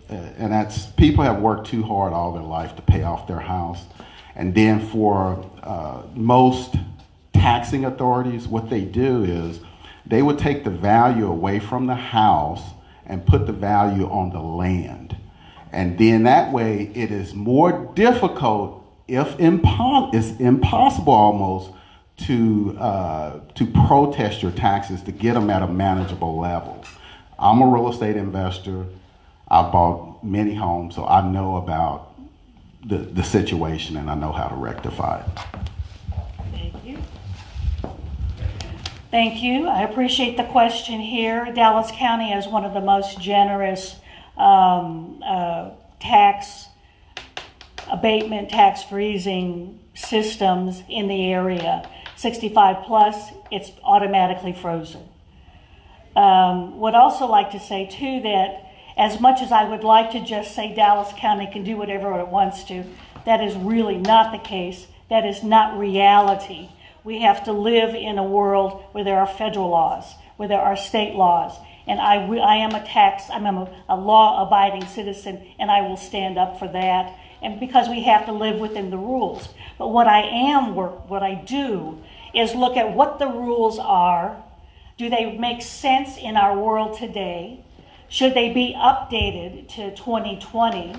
And that's, people have worked too hard all their life to pay off their house. And then for most taxing authorities, what they do is they would take the value away from the house and put the value on the land. And then that way it is more difficult, if it's impossible almost, to protest your taxes, to get them at a manageable level. I'm a real estate investor. I've bought many homes, so I know about the situation and I know how to rectify it. Thank you. Thank you. I appreciate the question here. Dallas County has one of the most generous tax abatement, tax freezing systems in the area. 65 plus, it's automatically frozen. Would also like to say too that as much as I would like to just say Dallas County can do whatever it wants to, that is really not the case. That is not reality. We have to live in a world where there are federal laws, where there are state laws. And I'm a law-abiding citizen, and I will stand up for that. And because we have to live within the rules. But what I do is look at what the rules are. Do they make sense in our world today? Should they be updated to 2020?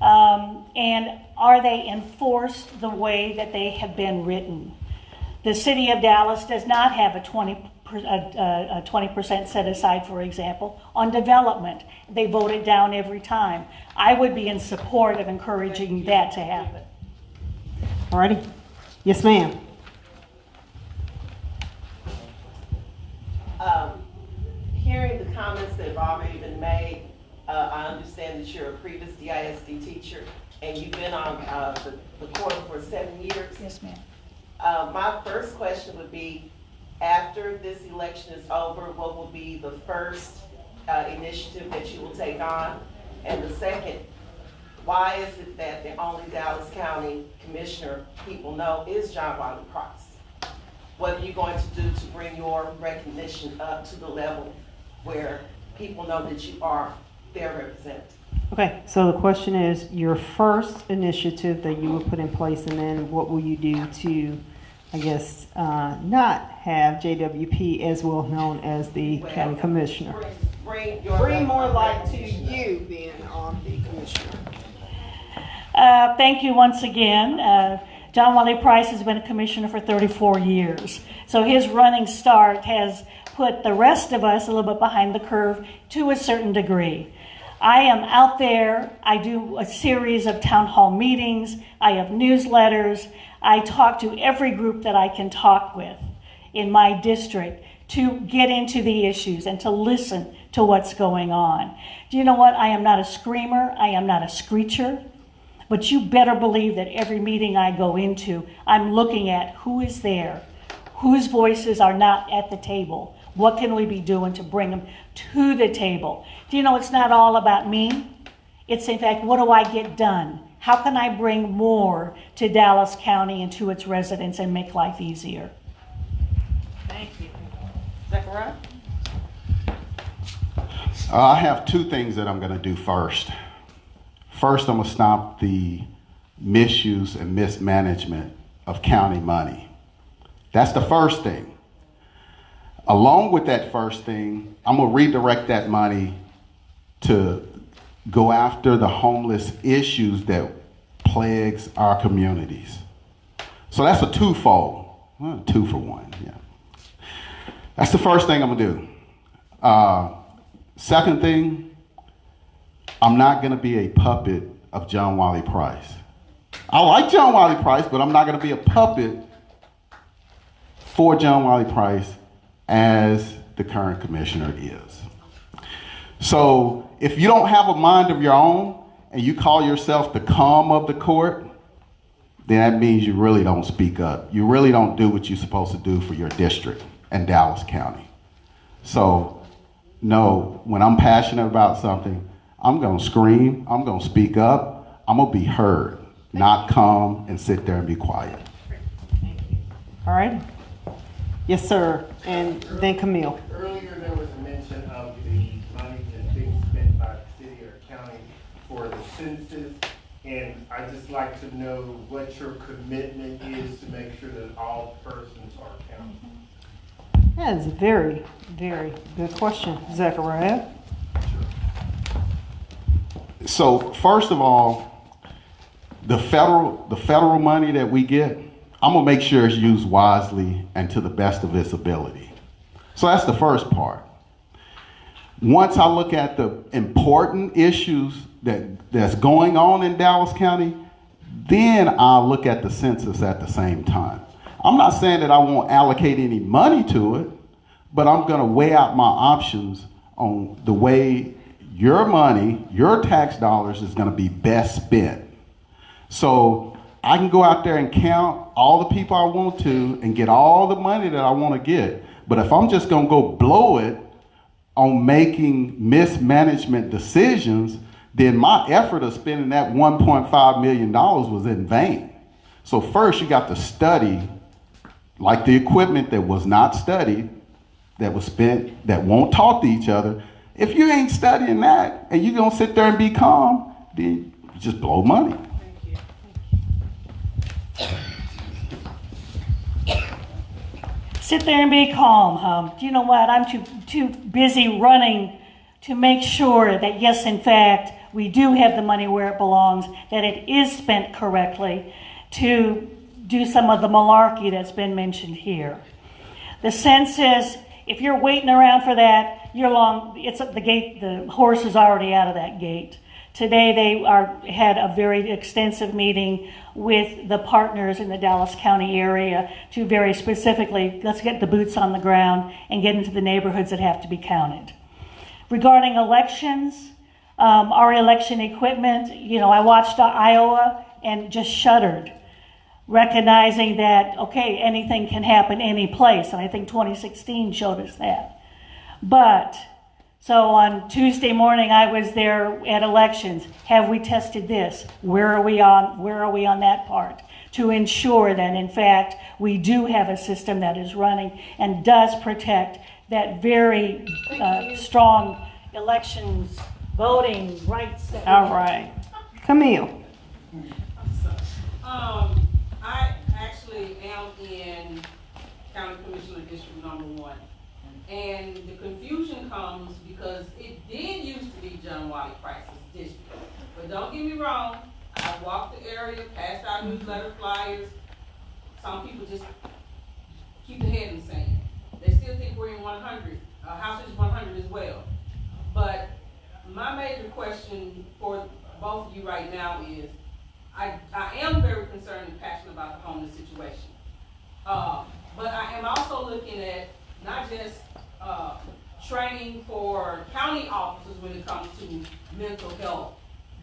And are they enforced the way that they have been written? The city of Dallas does not have a 20% set aside, for example, on development. They vote it down every time. I would be in support of encouraging that to happen. Alrighty. Yes, ma'am. Hearing the comments that have already been made, I understand that you're a previous DISD teacher and you've been on the court for 7 years. Yes, ma'am. My first question would be, after this election is over, what will be the first initiative that you will take on? And the second, why is it that the only Dallas County commissioner people know is John Wiley Price? What are you going to do to bring your recognition up to the level where people know that you are their representative? Okay, so the question is your first initiative that you will put in place, and then what will you do to, I guess, not have JWP as well known as the county commissioner? Bring more light to you being the commissioner. Thank you once again. John Wiley Price has been a commissioner for 34 years. So his running start has put the rest of us a little bit behind the curve to a certain degree. I am out there. I do a series of town hall meetings. I have newsletters. I talk to every group that I can talk with in my district to get into the issues and to listen to what's going on. Do you know what? I am not a screamer. I am not a screecher. But you better believe that every meeting I go into, I'm looking at who is there, whose voices are not at the table. What can we be doing to bring them to the table? Do you know it's not all about me? It's in fact, what do I get done? How can I bring more to Dallas County and to its residents and make life easier? Thank you. Zechariah? I have two things that I'm going to do first. First, I'm going to stop the misuse and mismanagement of county money. That's the first thing. Along with that first thing, I'm going to redirect that money to go after the homeless issues that plagues our communities. So that's a twofold. Well, 2 for 1, yeah. That's the first thing I'm going to do. Second thing, I'm not going to be a puppet of John Wiley Price. I like John Wiley Price, but I'm not going to be a puppet for John Wiley Price as the current commissioner is. So if you don't have a mind of your own and you call yourself the calm of the court, then that means you really don't speak up. You really don't do what you're supposed to do for your district in Dallas County. So, no, when I'm passionate about something, I'm going to scream, I'm going to speak up, I'm going to be heard, not come and sit there and be quiet. All right. Yes, sir. And then Camille. Earlier, there was a mention of the money that's being spent by the city or county for the census. And I'd just like to know what your commitment is to make sure that all persons are counted. That is a very, very good question, Zechariah. So first of all, the federal money that we get, I'm gonna make sure it's used wisely and to the best of its ability. So that's the first part. Once I look at the important issues that's going on in Dallas County, then I'll look at the census at the same time. I'm not saying that I won't allocate any money to it, but I'm gonna weigh out my options on the way your money, your tax dollars is gonna be best spent. So I can go out there and count all the people I want to and get all the money that I want to get. But if I'm just going to go blow it on making mismanagement decisions, then my effort of spending that $1.5 million was in vain. So first you got to study, like the equipment that was not studied, that was spent, that won't talk to each other. If you ain't studying that and you're going to sit there and be calm, then you just blow money. Sit there and be calm, Do you know what? I'm too busy running to make sure that, yes, in fact, we do have the money where it belongs, that it is spent correctly, to do some of the malarkey that's been mentioned here. The census, if you're waiting around for that, it's at the gate, the horse is already out of that gate. Today they had a very extensive meeting with the partners in the Dallas County area to very specifically, let's get the boots on the ground and get into the neighborhoods that have to be counted. Regarding elections, our election equipment, I watched Iowa and just shuddered, recognizing that, okay, anything can happen any place, and I think 2016 showed us that. But so on Tuesday morning, I was there at elections. Have we tested this? Where are we on that part? To ensure that, in fact, we do have a system that is running and does protect that very strong elections voting rights. All right. Camille. I actually am in County Commissioner District Number 1. And the confusion comes because it did used to be John Wiley Price's district. But don't get me wrong, I walked the area, passed out newsletter flyers. Some people just keep their head in the sand. They still think we're in 100, House is 100 as well. But my major question for both of you right now is, I am very concerned and passionate about the homeless situation. But I am also looking at not just training for county officers when it comes to mental health.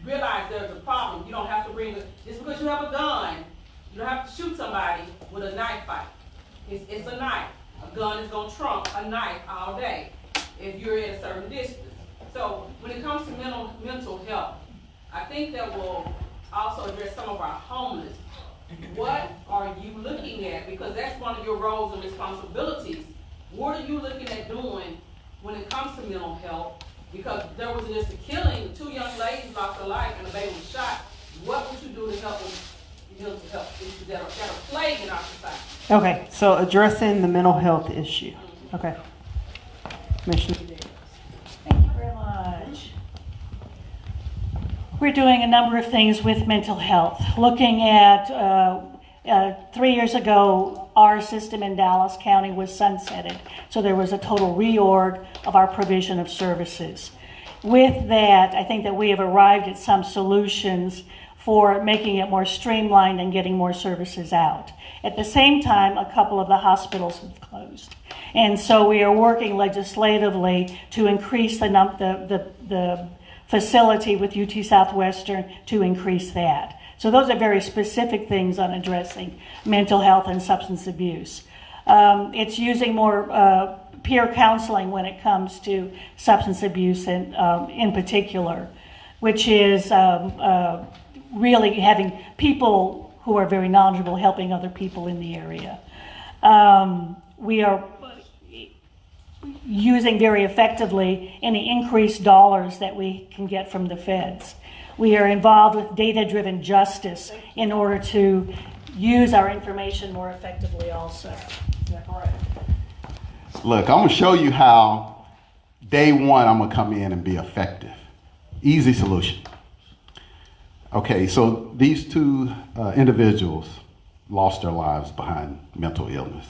Realize there's a problem. You don't have to just because you have a gun, you don't have to shoot somebody with a knife fight. It's a knife. A gun is going to trump a knife all day if you're at a certain distance. So when it comes to mental health, I think that will also address some of our homeless. What are you looking at? Because that's one of your roles and responsibilities. What are you looking at doing when it comes to mental health? Because there was just a killing, 2 young ladies lost their life and a baby was shot. What would you do to help them mental health issues that are plaguing our society? Okay, so addressing the mental health issue. Okay. Commissioner. Thank you very much. We're doing a number of things with mental health. Looking at 3 years ago, our system in Dallas County was sunsetted. So there was a total reorg of our provision of services. With that, I think that we have arrived at some solutions for making it more streamlined and getting more services out. At the same time, a couple of the hospitals have closed. And so we are working legislatively to increase the facility with UT Southwestern to increase that. So those are very specific things on addressing mental health and substance abuse. It's using more peer counseling when it comes to substance abuse in particular, which is really having people who are very knowledgeable helping other people in the area. We are using very effectively any increased dollars that we can get from the feds. We are involved with data-driven justice in order to use our information more effectively also. Is that correct? Look, I'm gonna show you how day one I'm gonna come in and be effective. Easy solution. Okay, so these two individuals lost their lives behind mental illness.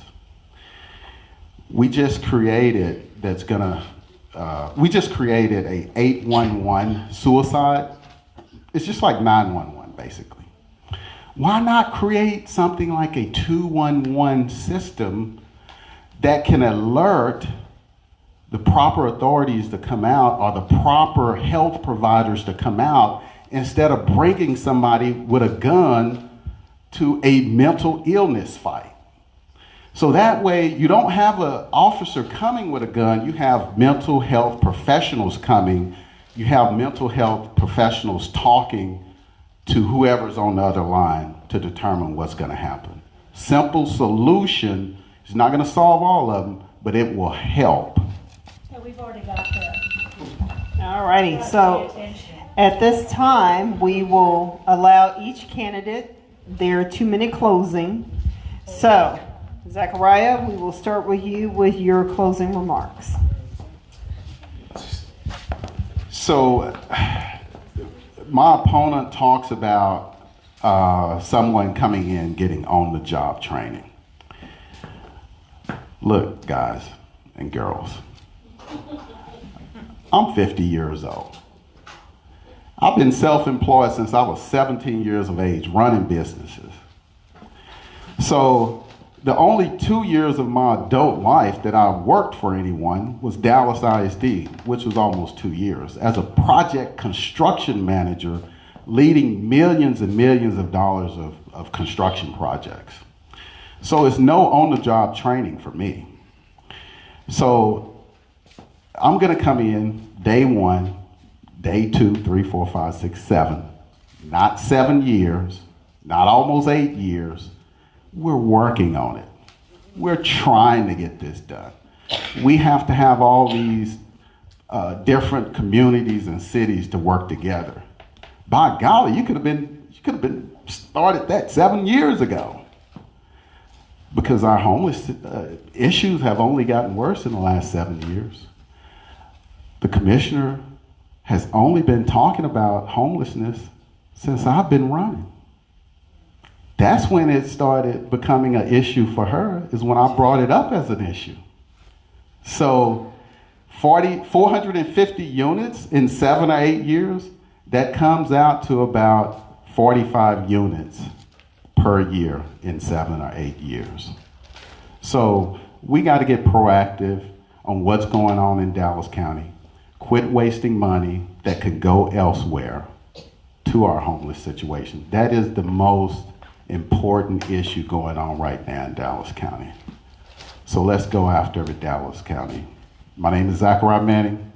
We just created we just created a 811 suicide. It's just like 911 basically. Why not create something like a 211 system that can alert the proper authorities to come out or the proper health providers to come out instead of bringing somebody with a gun to a mental illness fight? So that way you don't have an officer coming with a gun, you have mental health professionals coming, you have mental health professionals talking to whoever's on the other line to determine what's going to happen. Simple solution. It's not going to solve all of them, but it will help. Yeah, we've already got that. All righty, so at this time, we will allow each candidate their 2-minute closing. So, Zachariah, we will start with you with your closing remarks. So, my opponent talks about someone coming in getting on-the-job training. Look, guys and girls, I'm 50 years old. I've been self-employed since I was 17 years of age, running businesses. So the only 2 years of my adult life that I worked for anyone was Dallas ISD, which was almost 2 years, as a project construction manager leading millions and millions of dollars of construction projects. So it's no on-the-job training for me. So I'm gonna come in day one, day 2, 3, 4, 5, 6, 7, not 7 years, not almost 8 years. We're working on it. We're trying to get this done. We have to have all these different communities and cities to work together. By golly, you could have been started that 7 years ago. Because our homeless issues have only gotten worse in the last 7 years. The commissioner has only been talking about homelessness since I've been running. That's when it started becoming an issue for her, is when I brought it up as an issue. So 450 units in 7 or 8 years, that comes out to about 45 units per year in 7 or 8 years. So we got to get proactive on what's going on in Dallas County. Quit wasting money that could go elsewhere to our homeless situation. That is the most important issue going on right now in Dallas County. So let's go after it, Dallas County. My name is Zachariah Manning.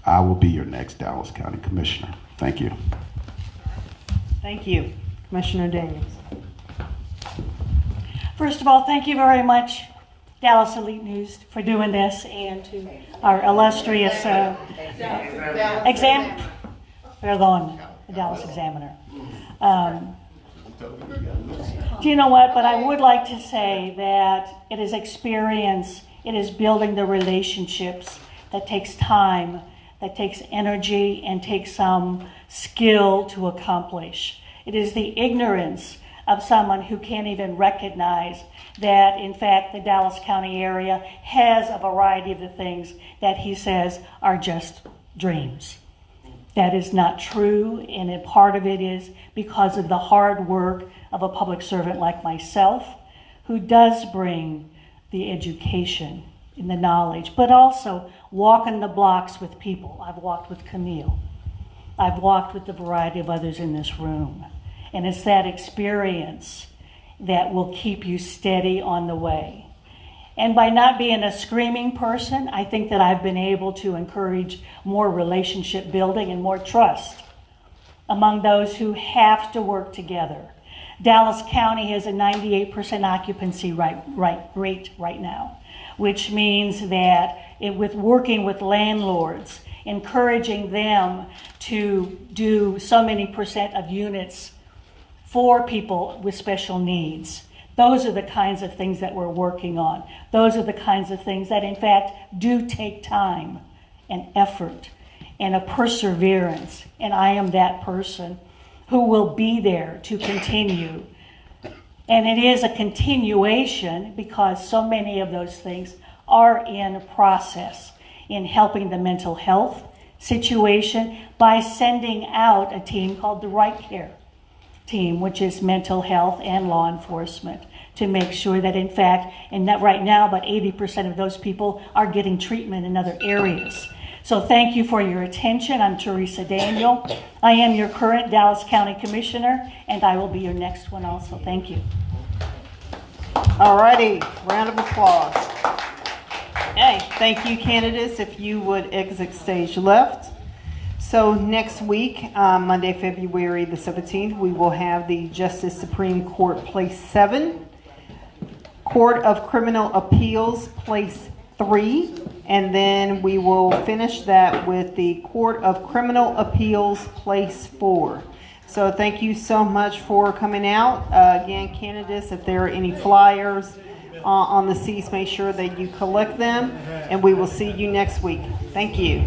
I will be your next Dallas County Commissioner. Thank you. Thank you. Commissioner Daniels. First of all, thank you very much, Dallas Elite News, for doing this, and to our illustrious the Dallas Examiner. Do you know what? But I would like to say that it is experience, it is building the relationships that takes time, that takes energy, and takes some skill to accomplish. It is the ignorance of someone who can't even recognize that, in fact, the Dallas County area has a variety of the things that he says are just dreams. That is not true, and a part of it is because of the hard work of a public servant like myself, who does bring the education and the knowledge, but also walking the blocks with people. I've walked with Camille. I've walked with the variety of others in this room. And it's that experience that will keep you steady on the way. And by not being a screaming person, I think that I've been able to encourage more relationship building and more trust among those who have to work together. Dallas County has a 98% occupancy rate right now, which means that with working with landlords, encouraging them to do so many percent of units for people with special needs. Those are the kinds of things that we're working on. Those are the kinds of things that, in fact, do take time and effort and a perseverance. And I am that person who will be there to continue. And it is a continuation because so many of those things are in process in helping the mental health situation by sending out a team called the Right Care team, which is mental health and law enforcement, to make sure that, in fact, and that right now about 80% of those people are getting treatment in other areas. So thank you for your attention. I'm Teresa Daniel. I am your current Dallas County Commissioner, and I will be your next one also. Thank you. All righty, round of applause. Hey, thank you, candidates. If you would exit stage left. So next week, Monday, February the 17th, we will have the Justice Supreme Court Place 7, Court of Criminal Appeals Place 3, and then we will finish that with the Court of Criminal Appeals Place 4. So thank you so much for coming out. Again, candidates, if there are any flyers on the seats, make sure that you collect them, and we will see you next week. Thank you.